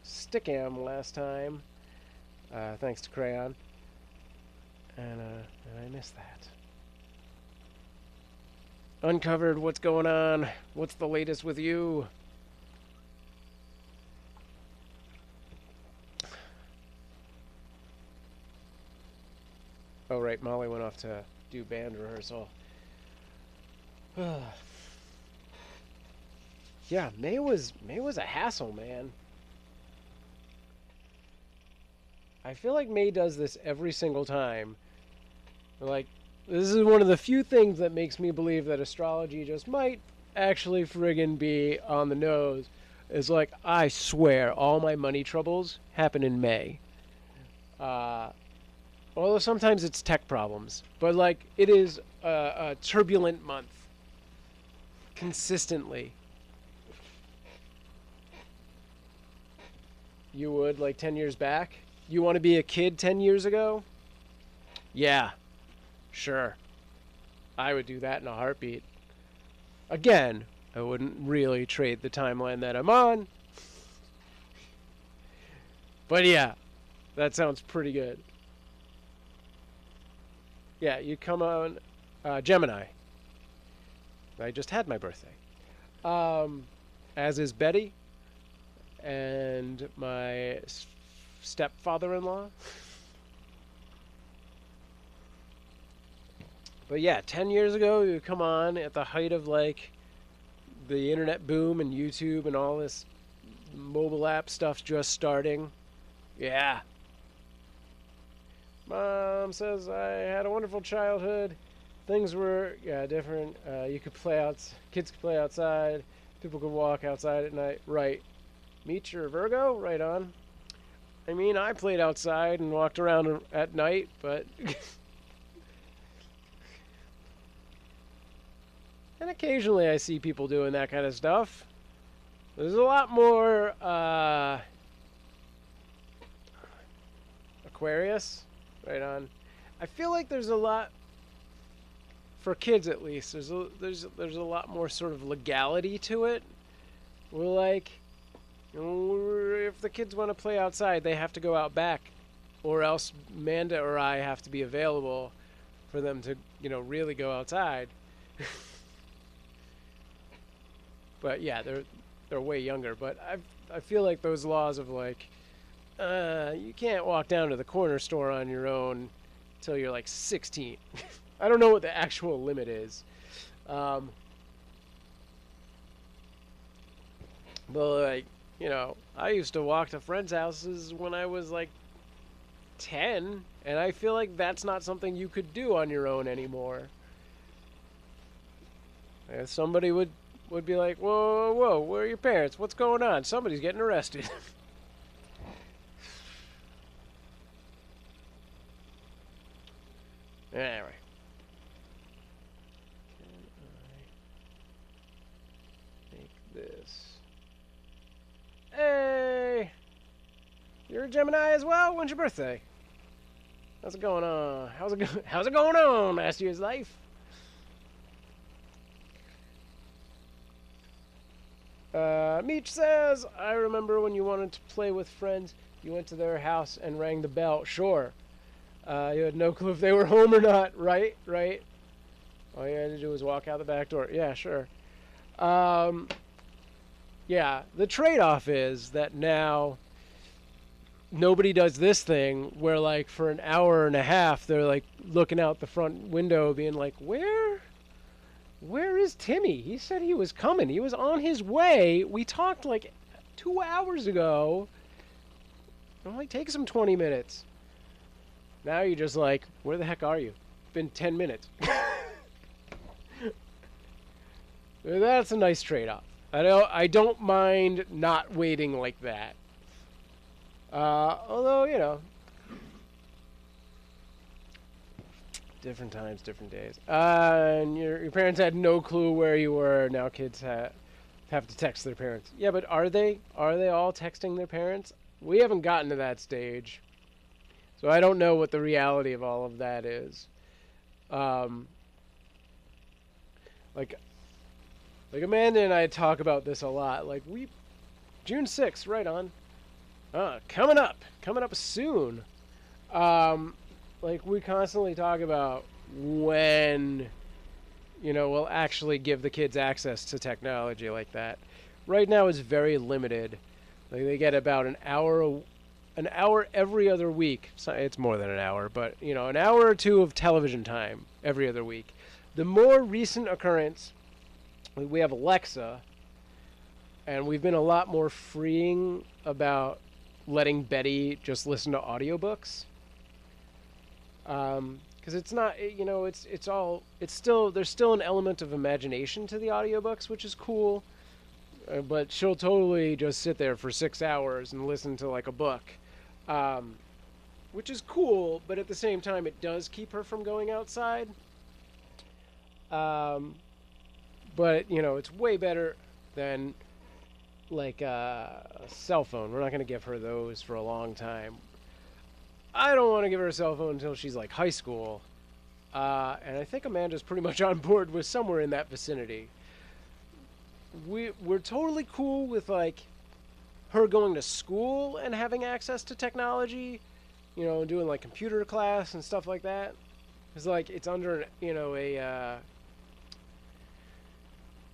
Stickam last time, thanks to Crayon, and I missed that. Uncovered, what's going on? What's the latest with you? Oh right, Molly went off to do band rehearsal. Yeah, May was a hassle, man. I feel like May does this every single time. Like, this is one of the few things that makes me believe that astrology just might actually friggin' be on the nose. Is like, I swear, all my money troubles happen in May. Although sometimes it's tech problems. But, like, it is a turbulent month. Consistently. You would, like 10 years back? You want to be a kid 10 years ago? Yeah. Sure. I would do that in a heartbeat. Again, I wouldn't really trade the timeline that I'm on. But yeah, that sounds pretty good. Yeah, you come on Gemini. I just had my birthday. As is Betty. And my stepfather-in-law. But yeah, 10 years ago, you come on at the height of like the internet boom and YouTube and all this mobile app stuff just starting. Yeah. Mom says I had a wonderful childhood. Things were, yeah, different. You could play out, kids could play outside. People could walk outside at night. Right. Meet your Virgo? Right on. I mean, I played outside and walked around at night, but... and occasionally I see people doing that kind of stuff. There's a lot more, Aquarius? Right on. I feel like there's a lot... for kids at least, there's a lot more sort of legality to it. We're like, if the kids want to play outside, they have to go out back, or else Amanda or I have to be available for them to, you know, really go outside. But yeah, they're way younger. But I feel like those laws of like, you can't walk down to the corner store on your own until you're like 16. I don't know what the actual limit is. But like, you know, I used to walk to friends' houses when I was like 10, and I feel like that's not something you could do on your own anymore. And somebody would be like, whoa, whoa, where are your parents? What's going on? Somebody's getting arrested. Anyway. This. Hey! You're a Gemini as well? When's your birthday? How's it going on? How's it going on, Master Year's Life? Meech says, I remember when you wanted to play with friends, you went to their house and rang the bell. Sure. You had no clue if they were home or not. Right? Right. All you had to do was walk out the back door. Yeah, sure. Yeah, the trade-off is that now nobody does this thing where, like, for an hour and a half, they're, like, looking out the front window being like, where is Timmy? He said he was coming. He was on his way. We talked, like, 2 hours ago. It only takes him 20 minutes. Now you're just like, where the heck are you? It's been 10 minutes. That's a nice trade-off. I don't mind not waiting like that. Although, you know, different times, different days. And your parents had no clue where you were. Now kids have to text their parents. Yeah, but are they all texting their parents? We haven't gotten to that stage, so I don't know what the reality of all of that is. Like Amanda and I talk about this a lot. Like June 6th, right on. Coming up soon. Like we constantly talk about when, you know, we'll actually give the kids access to technology like that. Right now is very limited. Like they get about an hour every other week. So it's more than an hour, but you know, an hour or two of television time every other week. The more recent occurrence, we have Alexa, and we've been a lot more freeing about letting Betty just listen to audiobooks. Because it's not, you know, there's still an element of imagination to the audiobooks, which is cool. But she'll totally just sit there for 6 hours and listen to like a book, which is cool. But at the same time, it does keep her from going outside. But, you know, it's way better than, like, a cell phone. We're not going to give her those for a long time. I don't want to give her a cell phone until she's, like, high school. And I think Amanda's pretty much on board with somewhere in that vicinity. We're totally cool with, like, her going to school and having access to technology. You know, doing, like, computer class and stuff like that. It's like, it's under, you know,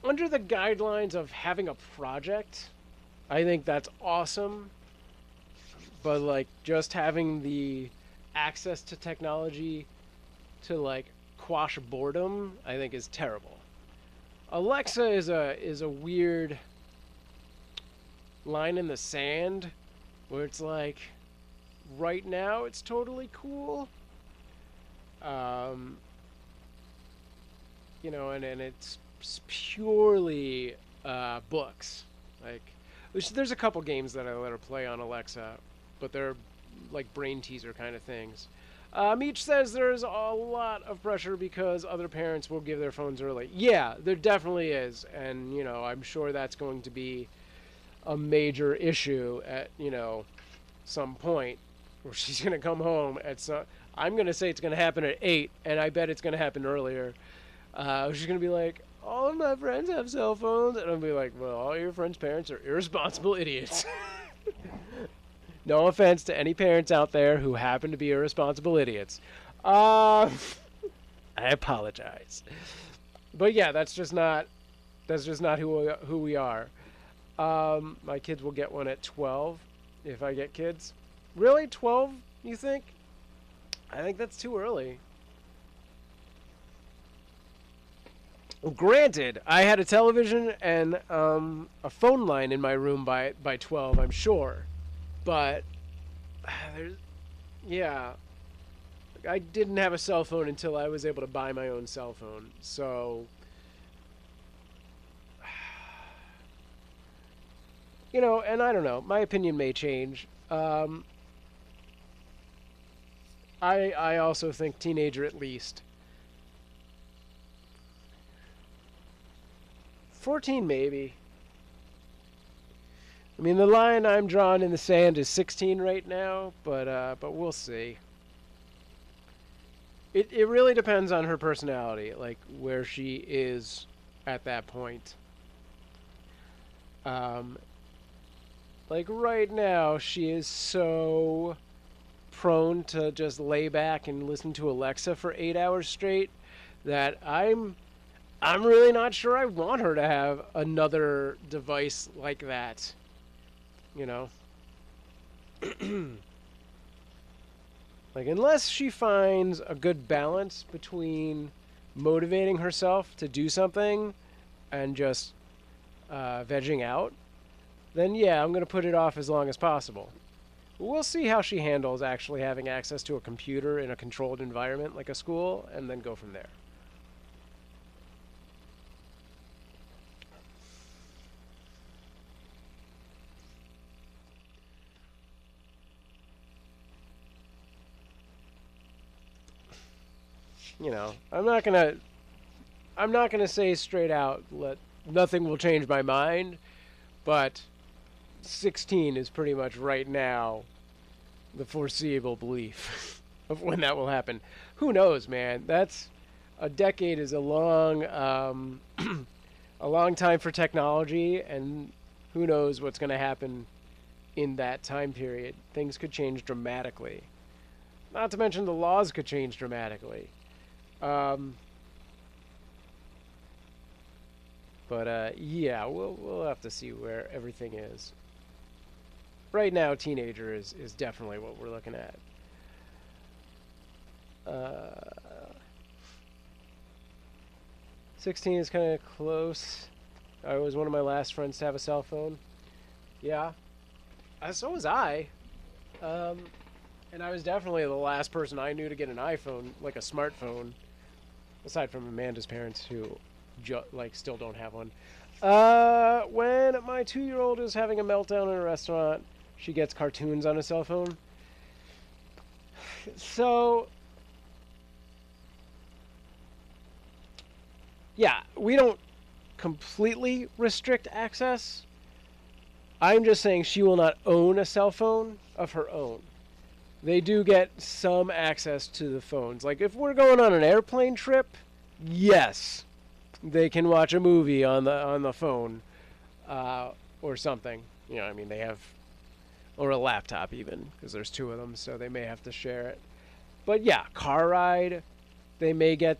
under the guidelines of having a project. I think that's awesome. But, like, just having the access to technology to, like, quash boredom, I think is terrible. Alexa is a weird line in the sand where it's like, right now it's totally cool, you know, and it's purely books. Like, there's a couple games that I let her play on Alexa, but they're like brain teaser kind of things. Meech says there's a lot of pressure because other parents will give their phones early. Yeah, there definitely is, and you know, I'm sure that's going to be a major issue at, you know, some point where she's going to come home at some... I'm going to say it's going to happen at 8, and I bet it's going to happen earlier. She's going to be like, all of my friends have cell phones, and I'll be like, well, all your friends' parents are irresponsible idiots. No offense to any parents out there who happen to be irresponsible idiots. I apologize. But yeah, that's just not who we are. My kids will get one at 12 if I get kids. Really? 12, you think? I think that's too early. Well, granted, I had a television and a phone line in my room by 12, I'm sure. But, yeah. I didn't have a cell phone until I was able to buy my own cell phone. So... you know, and I don't know. My opinion may change. I also think teenager at least. 14 maybe. I mean, the line I'm drawing in the sand is 16 right now, but we'll see. It really depends on her personality, like where she is at that point. Like right now, she is so prone to just lay back and listen to Alexa for 8 hours straight that I'm really not sure I want her to have another device like that. You know? Like, unless she finds a good balance between motivating herself to do something and just vegging out, then yeah, I'm going to put it off as long as possible. We'll see how she handles actually having access to a computer in a controlled environment like a school, and then go from there. You know, I'm not gonna say straight out nothing will change my mind, but 16 is pretty much right now the foreseeable belief of when that will happen. Who knows, man? A decade is a long a long time for technology, and who knows what's going to happen in that time period. Things could change dramatically. Not to mention the laws could change dramatically. Yeah, we'll have to see where everything is. Right now, teenager is definitely what we're looking at. 16 is kind of close. I was one of my last friends to have a cell phone. Yeah. So was I. And I was definitely the last person I knew to get an iPhone, like a smartphone. Aside from Amanda's parents, who still don't have one. When my 2-year-old is having a meltdown in a restaurant, she gets cartoons on a cell phone. So, yeah, we don't completely restrict access. I'm just saying she will not own a cell phone of her own. They do get some access to the phones. Like, if we're going on an airplane trip, yes, they can watch a movie on the phone, or something. You know, I mean, they have, or a laptop even, because there's 2 of them, so they may have to share it. But yeah, car ride, they may get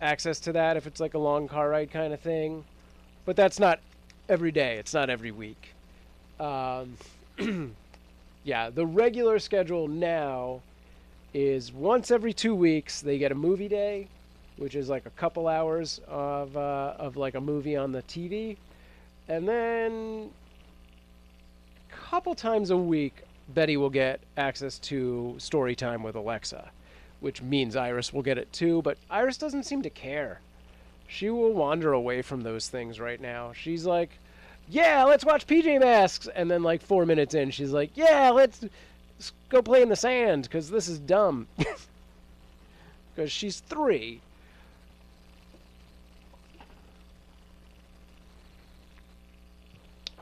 access to that if it's like a long car ride kind of thing. But that's not every day. It's not every week. Yeah, the regular schedule now is once every 2 weeks they get a movie day, which is like a couple hours of like a movie on the TV, and then a couple times a week Betty will get access to story time with Alexa, which means Iris will get it too, but Iris doesn't seem to care. She will wander away from those things right now. She's like, yeah, let's watch PJ Masks. And then like 4 minutes in, she's like, yeah, let's go play in the sand because this is dumb. Because she's 3.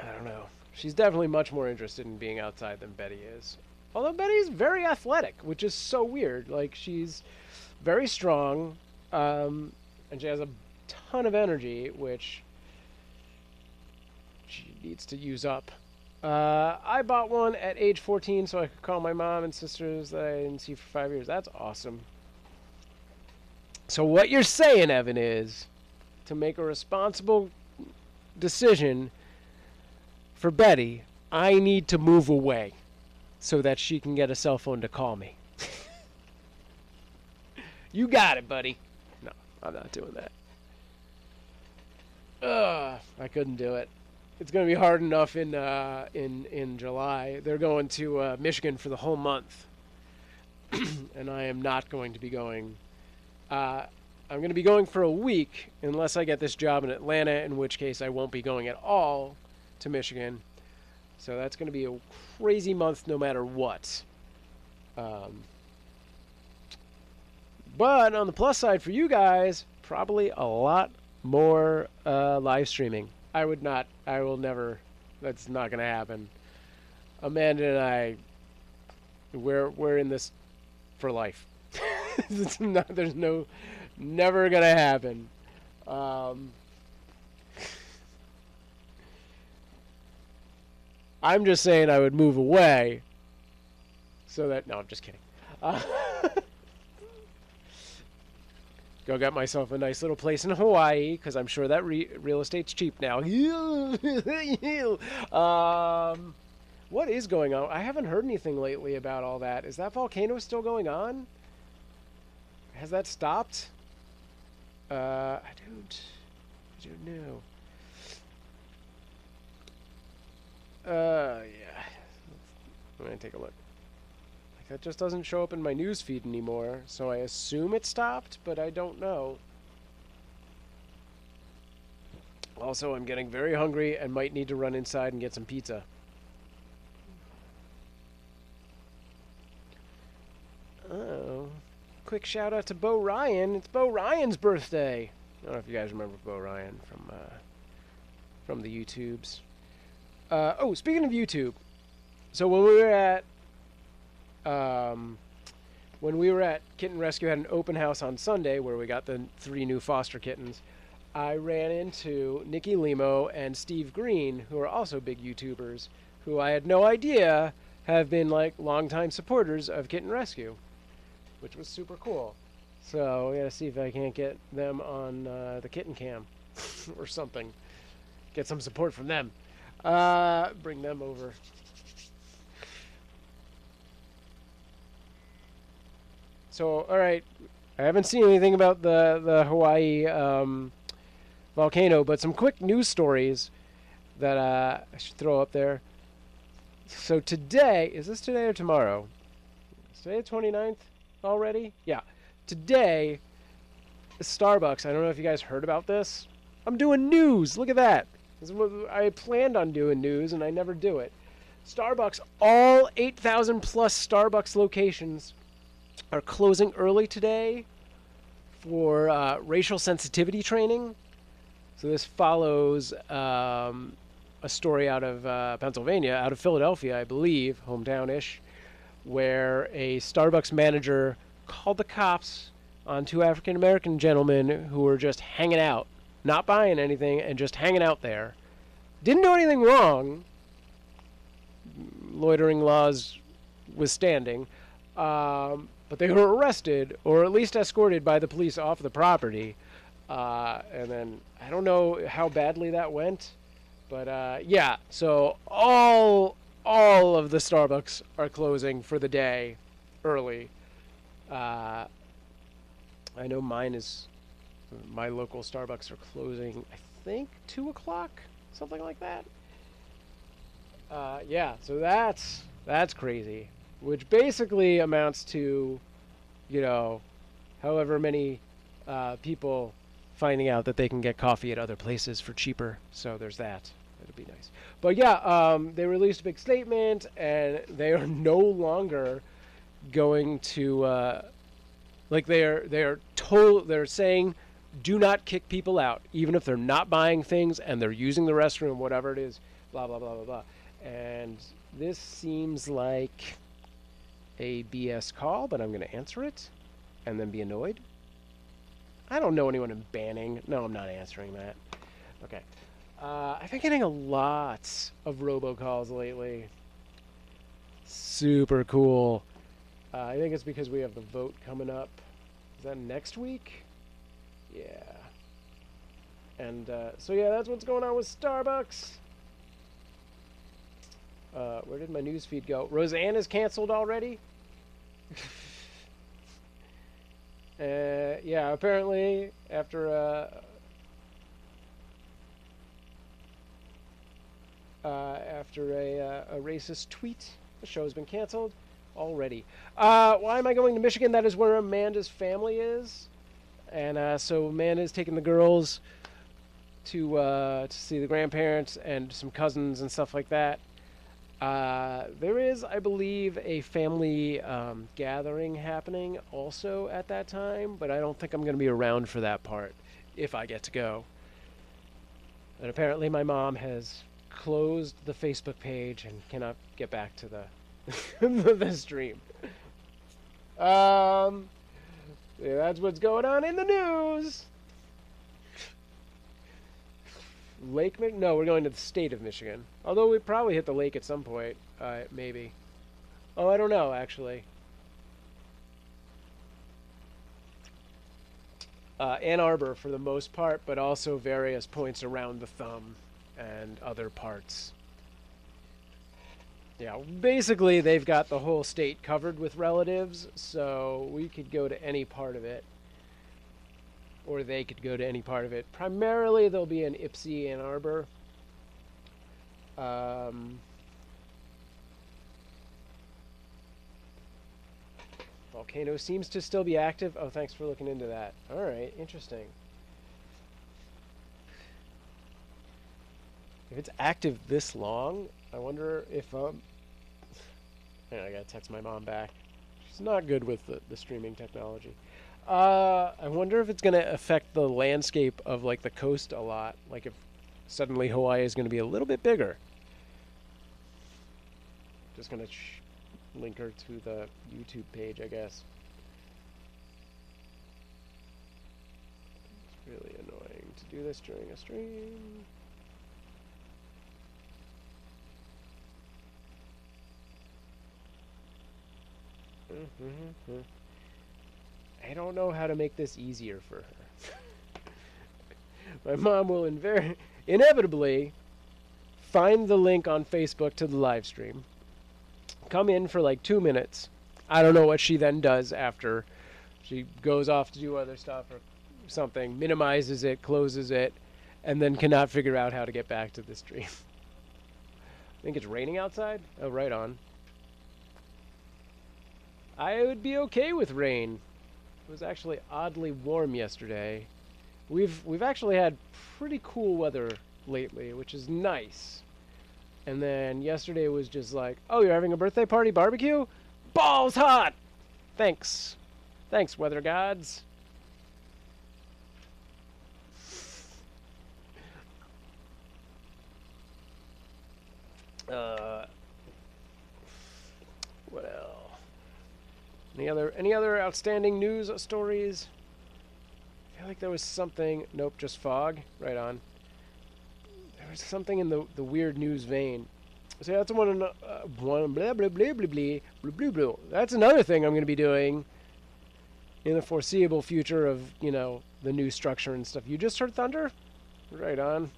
I don't know. She's definitely much more interested in being outside than Betty is. Although Betty's very athletic, which is so weird. Like, she's very strong, and she has a ton of energy, which she needs to use up. I bought one at age 14 so I could call my mom and sisters that I didn't see for 5 years. That's awesome. So what you're saying, Evan, is to make a responsible decision for Betty, I need to move away so that she can get a cell phone to call me. You got it, buddy. No, I'm not doing that. I couldn't do it. It's going to be hard enough in July. They're going to Michigan for the whole month. And I am not going to be going. I'm going to be going for a week unless I get this job in Atlanta, in which case I won't be going at all to Michigan. So that's going to be a crazy month no matter what. But on the plus side for you guys, probably a lot more live streaming. I will never, that's not going to happen. Amanda and I, we're in this for life. It's not, there's no, never going to happen. I'm just saying I would move away so that, no, I'm just kidding. Go get myself a nice little place in Hawaii, because I'm sure that real estate's cheap now. What is going on? I haven't heard anything lately about all that. Is that volcano still going on? Has that stopped? I don't know. Yeah. I'm gonna take a look. Like, that just doesn't show up in my news feed anymore, so I assume it stopped, but I don't know. Also, I'm getting very hungry and might need to run inside and get some pizza. Oh. Quick shout out to Bo Ryan. It's Bo Ryan's birthday. I don't know if you guys remember Bo Ryan from the YouTubes. Oh, speaking of YouTube, so when we were at Kitten Rescue, had an open house on Sunday where we got the 3 new foster kittens. I ran into Nikki Limo and Steve Green, who are also big YouTubers, who I had no idea have been like longtime supporters of Kitten Rescue, which was super cool. So we gotta see if I can't get them on the Kitten Cam or something. Get some support from them. Bring them over. So, alright, I haven't seen anything about the Hawaii volcano, but some quick news stories that I should throw up there. So today, is this today or tomorrow? Is today the 29th already? Yeah. Today, Starbucks, I don't know if you guys heard about this. I'm doing news, look at that. This is what I planned on doing news, and I never do it. Starbucks, all 8,000 plus Starbucks locations are closing early today for racial sensitivity training. So this follows a story out of Pennsylvania, out of Philadelphia, I believe, hometown-ish, where a Starbucks manager called the cops on 2 African-American gentlemen who were just hanging out, not buying anything, and just hanging out there. Didn't do anything wrong, loitering laws withstanding, but they were arrested, or at least escorted by the police off the property. And then, I don't know how badly that went, but yeah, so all of the Starbucks are closing for the day early. I know my local Starbucks are closing, I think, 2 o'clock, something like that. Yeah, so that's crazy. Which basically amounts to, you know, however many people finding out that they can get coffee at other places for cheaper. So there's that. It'll be nice. But yeah, they released a big statement, and they are no longer going to like they're saying do not kick people out, even if they're not buying things and they're using the restroom, whatever it is, blah blah blah blah blah. And this seems like a BS call, but I'm going to answer it and then be annoyed. I don't know anyone in banning. No, I'm not answering that. Okay. I've been getting a lot of robocalls lately. Super cool. I think it's because we have the vote coming up. Is that next week? Yeah. And so yeah, that's what's going on with Starbucks. Where did my news feed go? Roseanne is canceled already? Yeah, apparently after a racist tweet, the show's been canceled already. Why am I going to Michigan? That is where Amanda's family is, and so Amanda's taking the girls to see the grandparents and some cousins and stuff like that. There is, I believe, a family gathering happening also at that time, but I don't think I'm going to be around for that part if I get to go. And apparently my mom has closed the Facebook page and cannot get back to the the stream. Yeah, that's what's going on in the news. No, we're going to the state of Michigan. Although we probably hit the lake at some point, maybe. Oh, I don't know, actually. Ann Arbor for the most part, but also various points around the thumb and other parts. Yeah, basically they've got the whole state covered with relatives, so we could go to any part of it. Or they could go to any part of it. Primarily, they'll be in Ypsi, Ann Arbor. Volcano seems to still be active. Oh, thanks for looking into that. All right, interesting. If it's active this long, I wonder if I gotta text my mom back. She's not good with the streaming technology. I wonder if it's going to affect the landscape of, like, the coast a lot. Like, if suddenly Hawaii is going to be a little bit bigger. Just going to link her to the YouTube page, I guess. It's really annoying to do this during a stream. I don't know how to make this easier for her. My mom will inevitably find the link on Facebook to the live stream, come in for like 2 minutes. I don't know what she then does after. She goes off to do other stuff or something, minimizes it, closes it, and then cannot figure out how to get back to the stream. I think it's raining outside? Oh, right on. I would be okay with rain. It was actually oddly warm yesterday. We've actually had pretty cool weather lately, which is nice. And then yesterday was just like, oh, you're having a birthday party barbecue? Balls hot! Thanks. Thanks, weather gods. What else? Any other outstanding news stories? I feel like there was something. Nope, just fog. Right on. There was something in the weird news vein. So that's one blah blah blah blah blah blah blah blah. That's another thing I'm going to be doing in the foreseeable future of, you know, the new structure and stuff. You just heard thunder? Right on.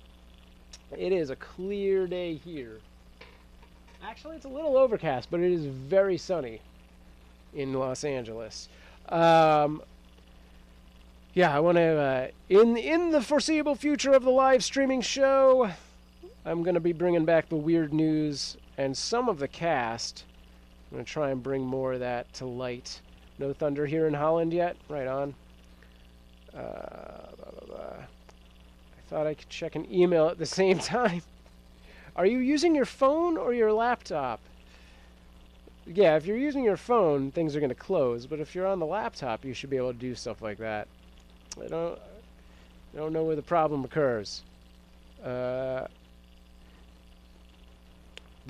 It is a clear day here. Actually, it's a little overcast, but it is very sunny in Los Angeles. Yeah, I want to, in the foreseeable future of the live streaming show, I'm going to be bringing back the weird news and some of the cast. I'm going to try and bring more of that to light. No thunder here in Holland yet? Right on. Blah, blah, blah. thought I could check an email at the same time. Are you using your phone or your laptop? Yeah, if you're using your phone, things are going to close. But if you're on the laptop, you should be able to do stuff like that. I don't know where the problem occurs. But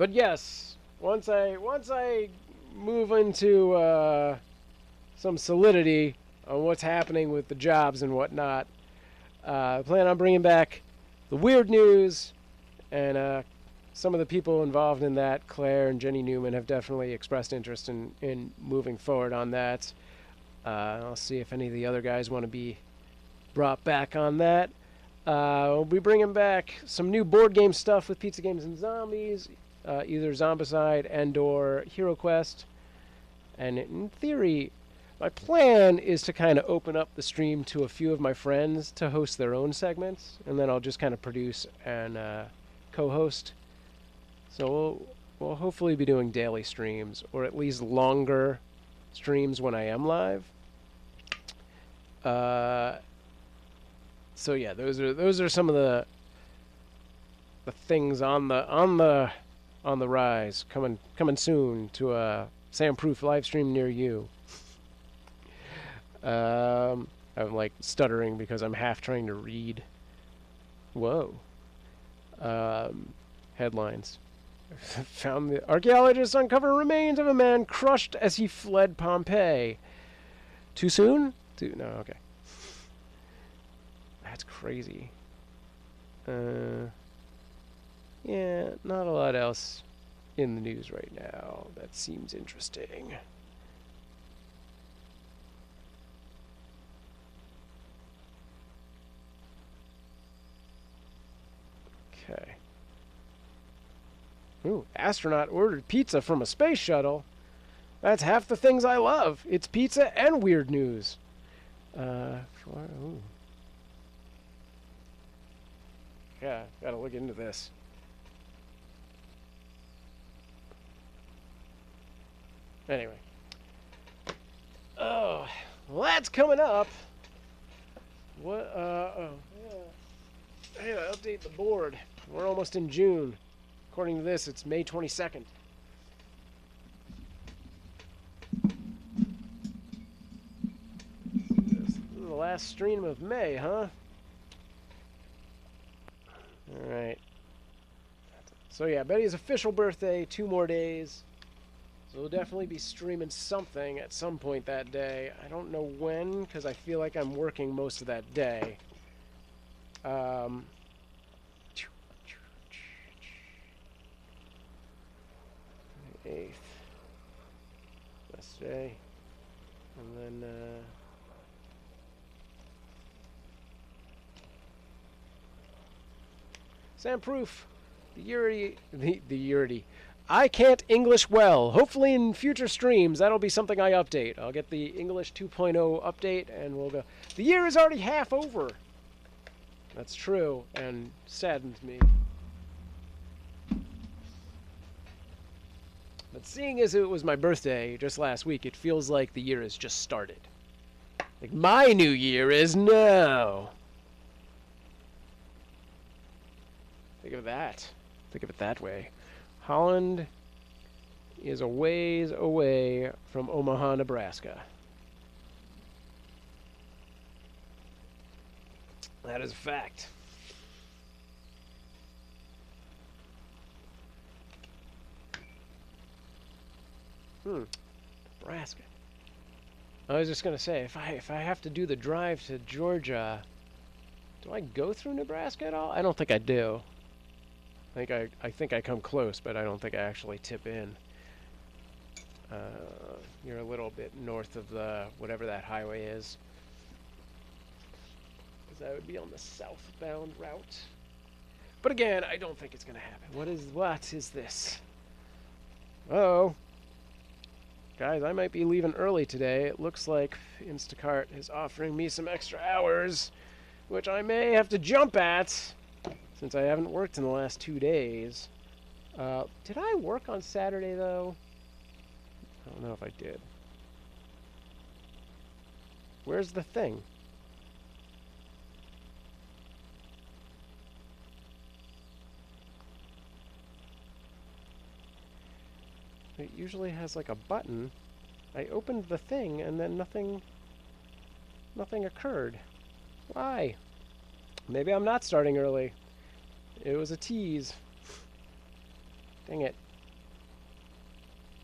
yes, once I move into some solidity on what's happening with the jobs and whatnot, I plan on bringing back the weird news, and some of the people involved in that, Claire and Jenny Newman, have definitely expressed interest in moving forward on that. I'll see if any of the other guys want to be brought back on that. We'll be bringing back some new board game stuff with Pizza Games and Zombies, either Zombicide and/or HeroQuest. And in theory, my plan is to kind of open up the stream to a few of my friends to host their own segments, and then I'll just kind of produce and co-host. So we'll hopefully be doing daily streams, or at least longer streams when I am live. So yeah, those are some of the things on the rise, coming soon to a SamProof live stream near you. I'm like stuttering because I'm half trying to read. Whoa. Headlines. Found the archaeologists uncover remains of a man crushed as he fled Pompeii. Too soon? No, okay. That's crazy. Yeah, not a lot else in the news right now. That seems interesting. Okay. Ooh, astronaut ordered pizza from a space shuttle. That's half the things I love. It's pizza and weird news. Ooh. Yeah, gotta look into this. Anyway. Oh, well, that's coming up. What, oh, yeah. I gotta update the board. We're almost in June. According to this, it's May 22nd. This is the last stream of May, huh? Alright. So yeah, Betty's official birthday, 2 more days. So we'll definitely be streaming something at some point that day. I don't know when, because I feel like I'm working most of that day. 8th. Last day. And then, SamProof. The Unity. I can't English well. Hopefully in future streams, that'll be something I update. I'll get the English 2.0 update, and we'll go. The year is already half over. That's true, and saddens me. But seeing as it was my birthday just last week, it feels like the year has just started. Like, my new year is now. Think of that. Think of it that way. Holland is a ways away from Omaha, Nebraska. That is a fact. Nebraska. I was just gonna say, if I have to do the drive to Georgia, do I go through Nebraska at all? I don't think I do. I think I come close, but I don't think I actually tip in. You're a little bit north of the whatever that highway is, because that would be on the southbound route. But again, I don't think it's gonna happen. What is this? Uh-oh. Guys, I might be leaving early today. It looks like Instacart is offering me some extra hours, which I may have to jump at, since I haven't worked in the last 2 days. Did I work on Saturday, though? I don't know if I did. Where's the thing? It usually has like a button. I opened the thing and then nothing occurred. Why? Maybe I'm not starting early. It was a tease. Dang it.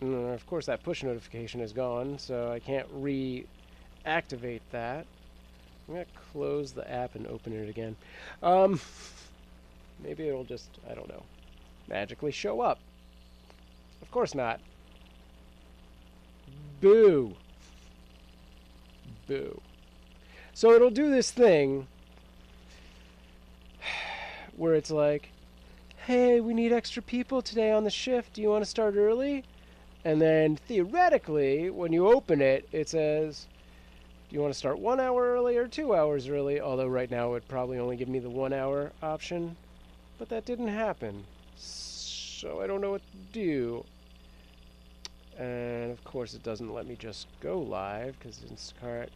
Of course that push notification is gone, so I can't reactivate that. I'm going to close the app and open it again. Maybe it'll just, I don't know, magically show up. Of course not. Boo. Boo. So it'll do this thing where it's like, hey, we need extra people today on the shift. Do you want to start early? And then theoretically, when you open it, it says, do you want to start 1 hour early or 2 hours early? Although right now it would probably only give me the 1 hour option. But that didn't happen. So I don't know what to do. And of course it doesn't let me just go live because Instacart,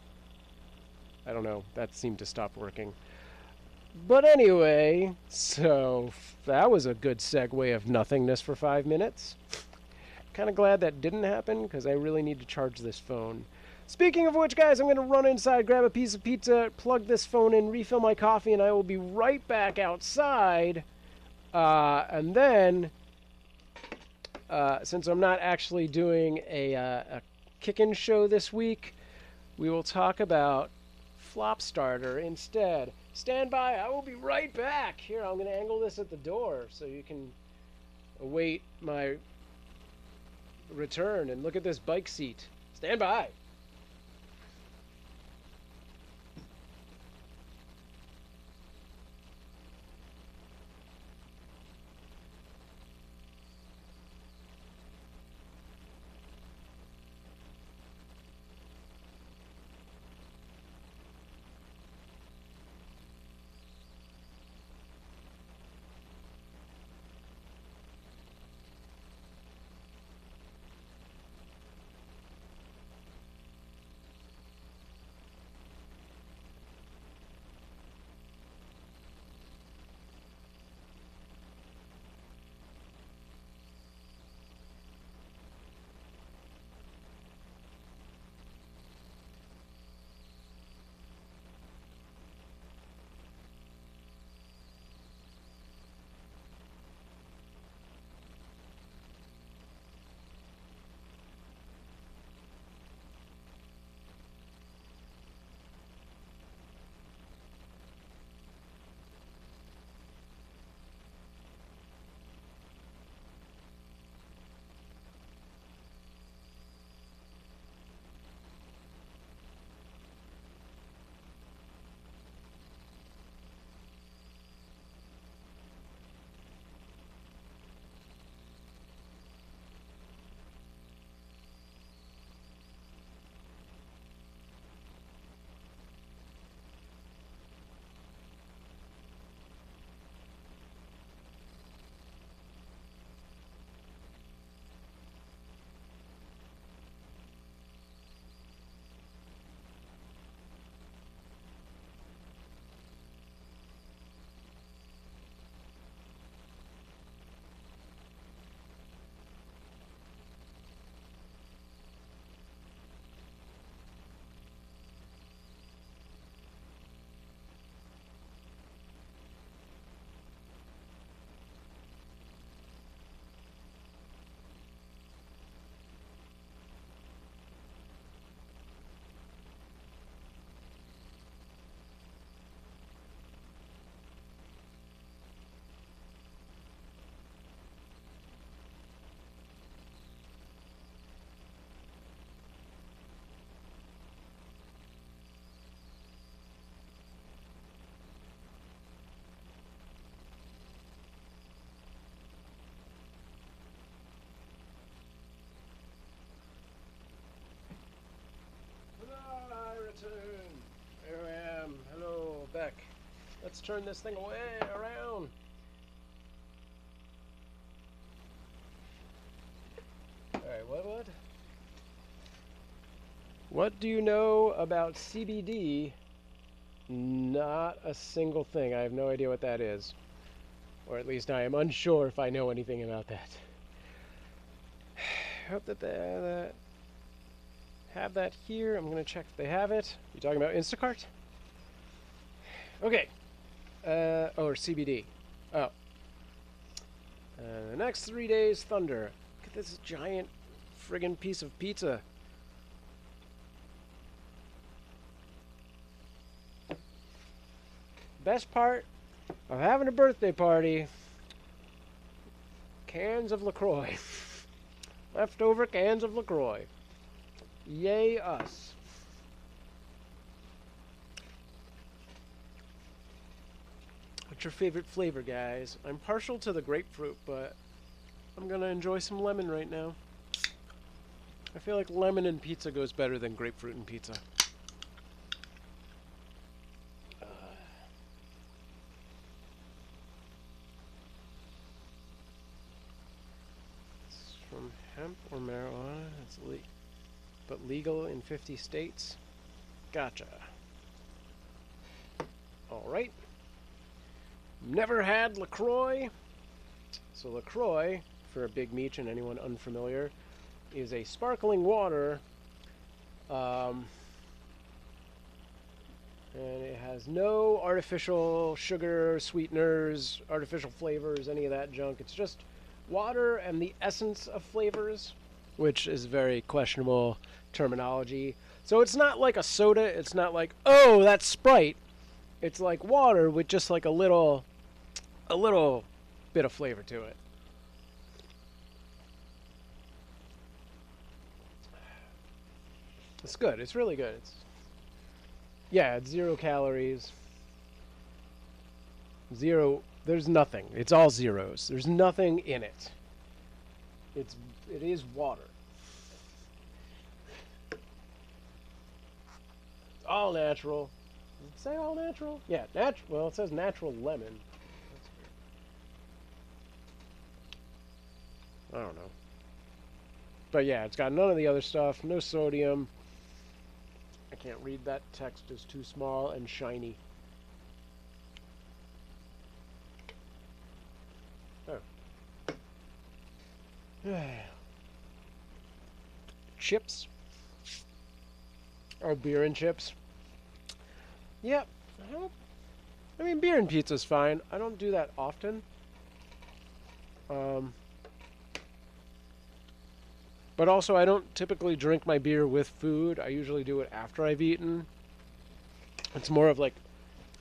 I don't know, that seemed to stop working. But anyway, so that was a good segue of nothingness for 5 minutes. Kind of glad that didn't happen because I really need to charge this phone. Speaking of which, guys, I'm going to run inside, grab a piece of pizza, plug this phone in, refill my coffee, and I will be right back outside. And then, since I'm not actually doing a Kitten show this week, we will talk about Flop Starter instead. Stand by, I will be right back. Here, I'm going to angle this at the door so you can await my return and look at this bike seat. Stand by. Here I am. Hello, Beck. Let's turn this thing away around. Alright, what? What do you know about CBD? Not a single thing. I have no idea what that is. Or at least I am unsure if I know anything about that. hope that they have that here. I'm gonna check if they have it. You talking about Instacart? Okay. Or CBD. Oh. The next 3 days, thunder. Look at this giant friggin' piece of pizza. Best part of having a birthday party, cans of LaCroix. Leftover cans of LaCroix. Yay us. What's your favorite flavor, guys? I'm partial to the grapefruit, but I'm gonna enjoy some lemon right now. I feel like lemon and pizza goes better than grapefruit and pizza. It's from hemp or marijuana. It's but legal in 50 states. Gotcha. Alright. Never had LaCroix. So LaCroix, for a Big Meech and anyone unfamiliar, is a sparkling water. And it has no artificial sugar, sweeteners, artificial flavors, any of that junk. It's just water and the essence of flavors, which is very questionable terminology. So it's not like a soda. It's not like, oh, that's Sprite. It's like water with just like a little bit of flavor to it. It's good. It's really good. Yeah, it's 0 calories. There's nothing. It's all zeros. There's nothing in it. It is water. All natural. Does it say all natural? Yeah, natural. Well, it says natural lemon. That's weird. I don't know. But yeah, it's got none of the other stuff. No sodium. I can't read that text. It's too small and shiny. Oh. Chips. Or beer and chips. Yep. I mean, beer and pizza's fine. I don't do that often. But also, I don't typically drink my beer with food. I usually do it after I've eaten. It's more of like,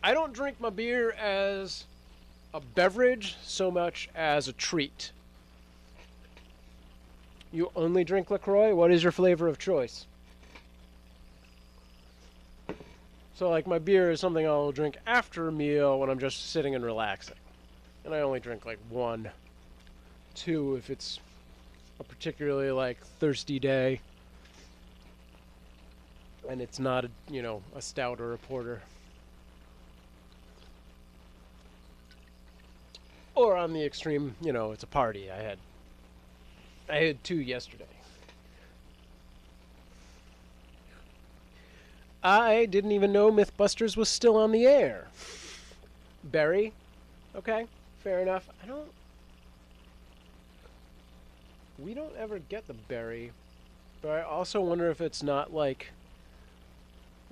I don't drink my beer as a beverage so much as a treat. You only drink LaCroix? What is your flavor of choice? So like my beer is something I'll drink after a meal when I'm just sitting and relaxing. And I only drink like 1, 2 if it's a particularly like thirsty day. And it's not a, a stout or a porter. Or on the extreme, it's a party. I had 2 yesterday. I didn't even know Mythbusters was still on the air. Berry. Okay, fair enough. We don't ever get the berry. But I also wonder if it's not, like,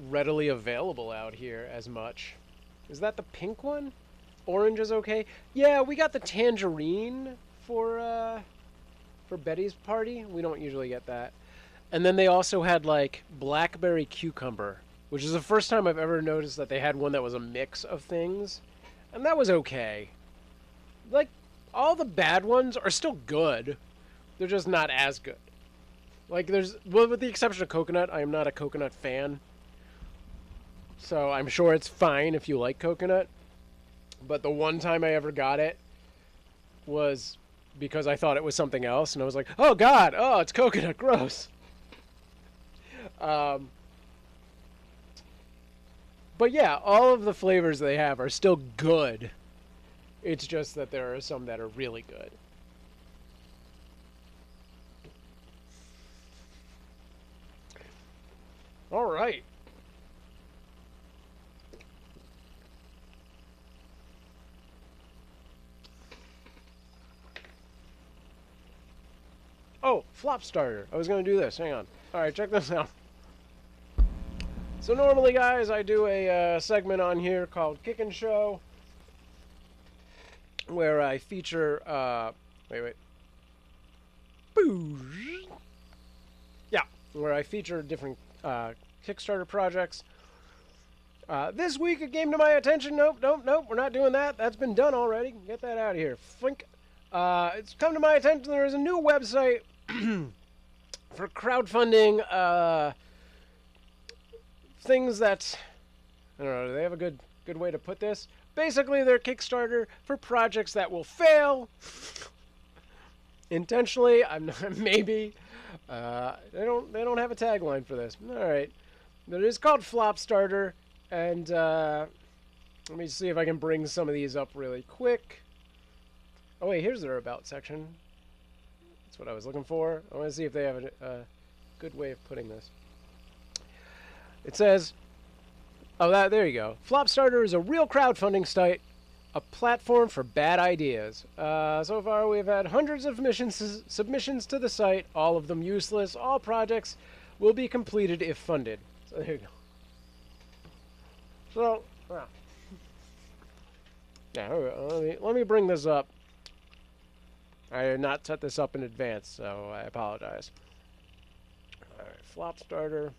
readily available out here as much. Is that the pink one? Orange is okay. Yeah, we got the tangerine for Betty's party. We don't usually get that. And then they also had, like, blackberry cucumber, which is the first time I've ever noticed that they had one that was a mix of things. And that was okay. Like, all the bad ones are still good. They're just not as good. Like, well, with the exception of coconut, I am not a coconut fan. So I'm sure it's fine if you like coconut. But the one time I ever got it was because I thought it was something else. And I was like, oh, God, oh, it's coconut, gross. But yeah, all of the flavors they have are still good. It's just that there are some that are really good. All right. Oh, flop starter. I was going to do this. Hang on. All right, check this out. So normally, guys, I do a segment on here called Kitten Show, where I feature, wait. Yeah, where I feature different Kickstarter projects. This week it came to my attention. Nope, we're not doing that. That's been done already. Get that out of here. Flink. It's come to my attention there is a new website for crowdfunding things that, I don't know, do they have a good way to put this? Basically, they're Kickstarter for projects that will fail intentionally. I'm not, maybe. They don't have a tagline for this. All right, but it is called Flop Starter, and let me see if I can bring some of these up really quick. Oh wait, here's their about section. That's what I was looking for. I want to see if they have a good way of putting this. It says, oh, there you go. Flop Starter is a real crowdfunding site, a platform for bad ideas. So far, we've had hundreds of submissions to the site, all of them useless. All projects will be completed if funded. So there you go. So, yeah, let me bring this up. I did not set this up in advance, so I apologize. All right, Flop Starter.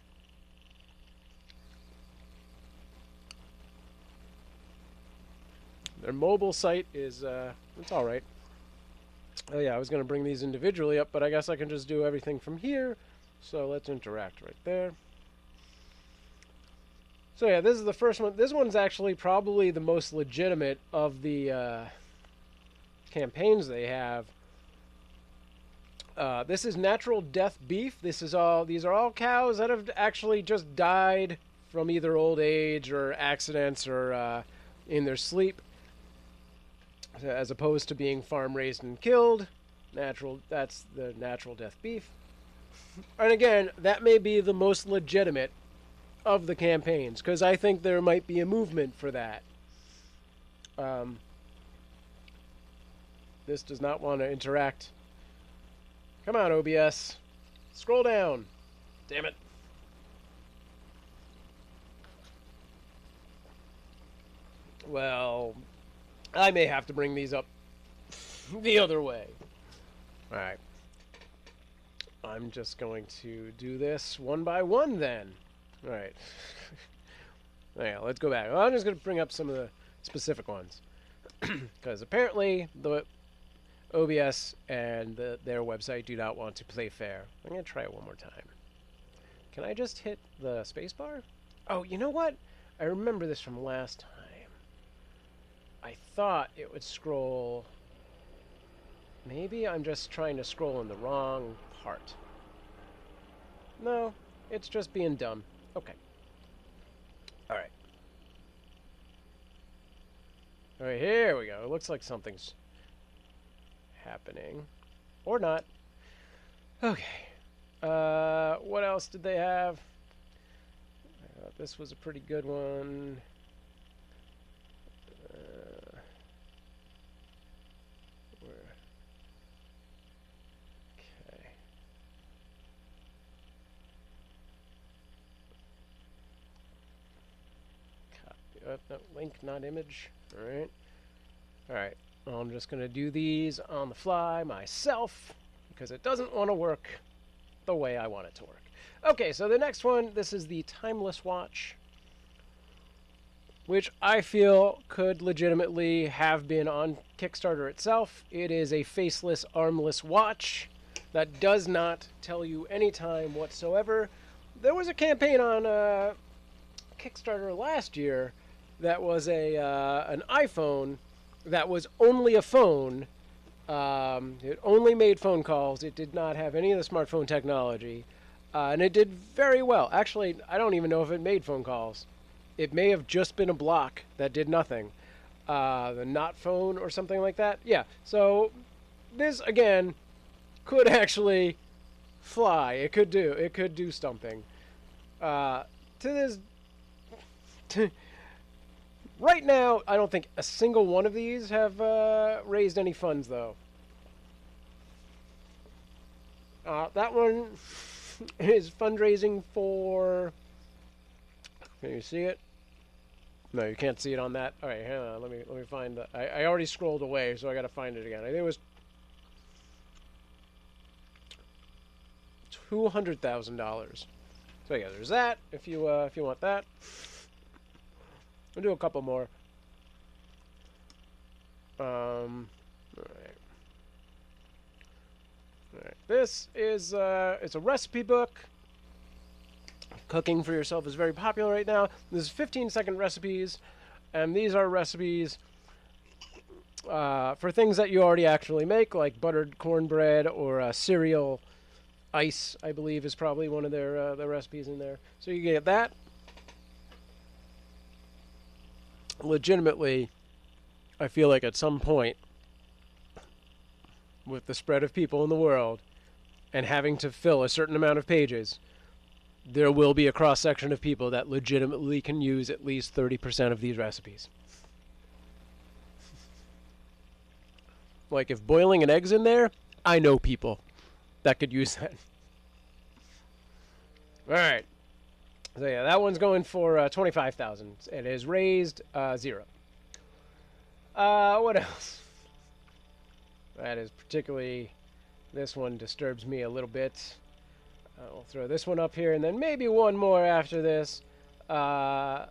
Their mobile site is, it's all right. Oh yeah, I was going to bring these individually up, but I guess I can just do everything from here. So let's interact right there. So yeah, this is the first one. This one's actually probably the most legitimate of the campaigns they have. This is natural death beef. These are all cows that have actually just died from either old age or accidents or in their sleep, as opposed to being farm raised and killed. That's the natural death beef. And again, that may be the most legitimate of the campaigns, because I think there might be a movement for that. This does not want to interact. Come on, OBS. Scroll down. Damn it. Well, I may have to bring these up the other way. Alright. I'm just going to do this one by one then. Alright. Yeah, let's go back. Well, I'm just going to bring up some of the specific ones. Because apparently the OBS and their website do not want to play fair. I'm going to try it one more time. Can I just hit the spacebar? Oh, you know what? I remember this from last time. I thought it would scroll. Maybe I'm just trying to scroll in the wrong part. No, it's just being dumb. Okay. Alright. Alright, here we go. It looks like something's happening. Or not. Okay. What else did they have? This was a pretty good one. No, link, not image. Alright. Alright. Well, I'm just going to do these on the fly myself, because it doesn't want to work the way I want it to work. Okay, so the next one, this is the Timeless Watch, which I feel could legitimately have been on Kickstarter itself. It is a faceless, armless watch that does not tell you any time whatsoever. There was a campaign on Kickstarter last year that was an iPhone that was only a phone. It only made phone calls. It did not have any of the smartphone technology. And it did very well. Actually, I don't even know if it made phone calls. It may have just been a block that did nothing. The not phone or something like that. Yeah, so this, again, could actually fly. It could do something. Right now, I don't think a single one of these have raised any funds, though. That one is fundraising for... Can you see it? No, you can't see it on that. All right, hang on. Let me find the... I already scrolled away, so I got to find it again. I think it was $200,000. So yeah, there's that. If you want that, we'll do a couple more. All right. All right. This is it's a recipe book. Cooking for yourself is very popular right now. This is 15-second recipes, and these are recipes for things that you already actually make, like buttered cornbread or cereal ice, I believe, is probably one of their the recipes in there. So you get that. Legitimately, I feel like at some point, with the spread of people in the world, and having to fill a certain amount of pages, there will be a cross-section of people that legitimately can use at least 30% of these recipes. Like, if boiling an egg's in there, I know people that could use that. Alright. So yeah, that one's going for $25,000. It has raised 0. What else? That is particularly... This one disturbs me a little bit. We'll throw this one up here, and then maybe one more after this. So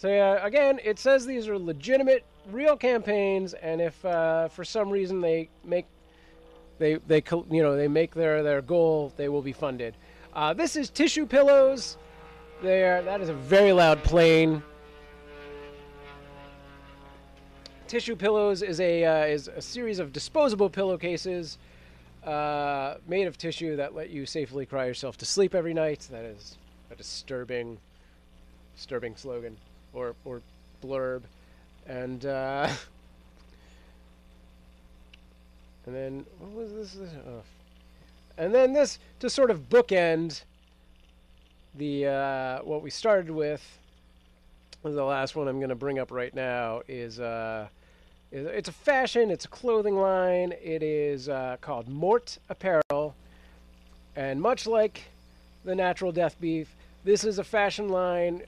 yeah, again, it says these are legitimate, real campaigns, and if for some reason they make their goal, they will be funded. This is tissue pillows. That is a very loud plane. Tissue pillows is a series of disposable pillowcases. Made of tissue that let you safely cry yourself to sleep every night. That is a disturbing slogan or blurb, and and then what was this? Oh. And then this to sort of bookend the what we started with. The last one I'm going to bring up right now is it's a fashion, it's a clothing line. It is called Mort Apparel. And much like the Natural Death Beef, this is a fashion line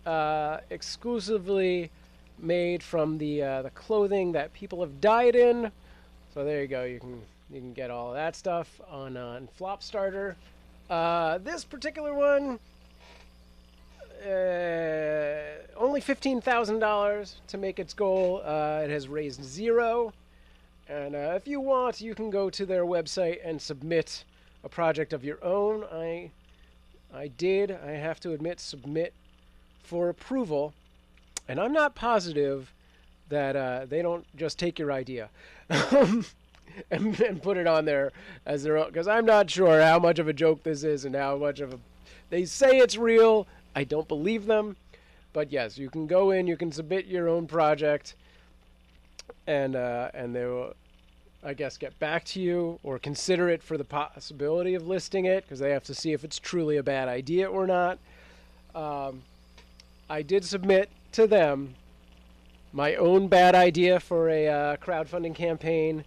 exclusively made from the clothing that people have died in. So there you go. You can get all of that stuff on Flopstarter. This particular one, only $15,000 to make its goal. It has raised 0. And if you want, you can go to their website and submit a project of your own. I have to admit, submit for approval. And I'm not positive that they don't just take your idea and put it on there as their own. Because I'm not sure how much of a joke this is and how much of a... They say it's real. I don't believe them, but yes, you can go in, you can submit your own project, and they will, I guess, get back to you or consider it for the possibility of listing it, because they have to see if it's truly a bad idea or not. I did submit to them my own bad idea for a crowdfunding campaign,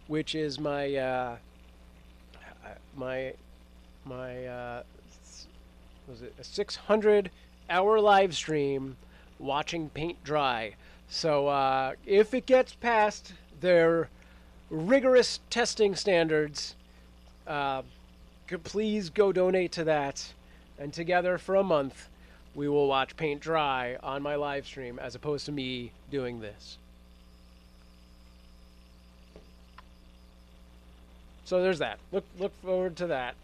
which is my was it a 600-hour live stream watching paint dry. So if it gets past their rigorous testing standards, please go donate to that, and together for a month we will watch paint dry on my live stream as opposed to me doing this. So there's that. Look forward to that.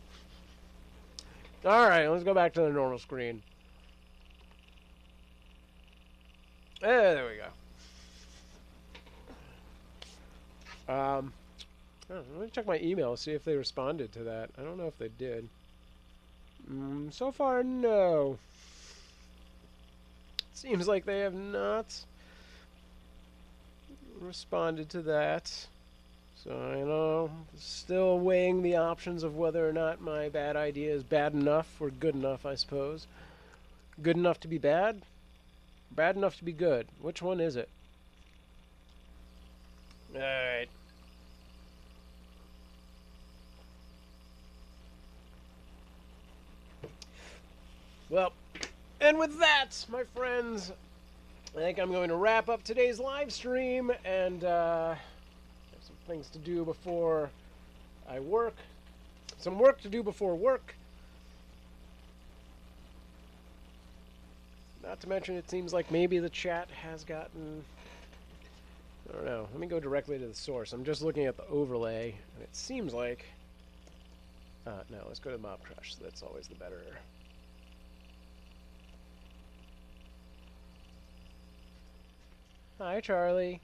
Alright, let's go back to the normal screen. There we go. Let me check my email, see if they responded to that. I don't know if they did. So far, no. Seems like they have not responded to that. So, you know, still weighing the options of whether or not my bad idea is bad enough or good enough, I suppose. Good enough to be bad? Bad enough to be good. Which one is it? Alright. Well, and with that, my friends, I think I'm going to wrap up today's live stream and have some things to do before I work. Some work to do before work. Not to mention, it seems like maybe the chat has gotten... I don't know. Let me go directly to the source. I'm just looking at the overlay, and it seems like... no, let's go to Mob Crush. That's always the better... Hi, Charlie.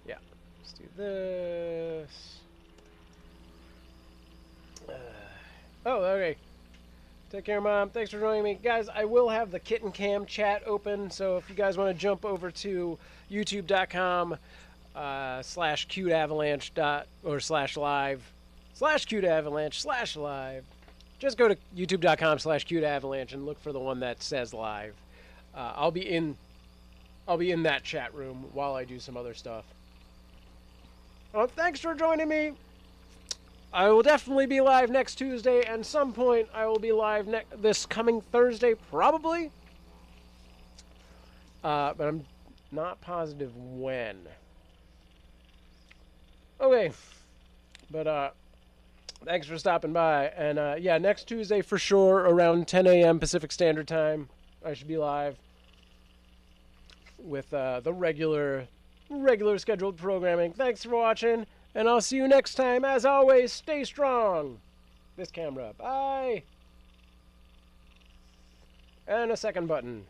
Yeah, let's do this. Oh, okay. Take care, Mom. Thanks for joining me. Guys, I will have the Kitten Cam chat open, so if you guys want to jump over to youtube.com /cuteavalanche or /live just go to youtube.com /cuteavalanche and look for the one that says live. I'll be in that chat room while I do some other stuff. Thanks for joining me. I will definitely be live next Tuesday, and some point I will be live this coming Thursday, probably. But I'm not positive when. Okay. But, thanks for stopping by. And, yeah, next Tuesday for sure, around 10 a.m. Pacific Standard Time, I should be live with the regular scheduled programming. Thanks for watching. And I'll see you next time. As always, stay strong. This camera. Bye. And a second button.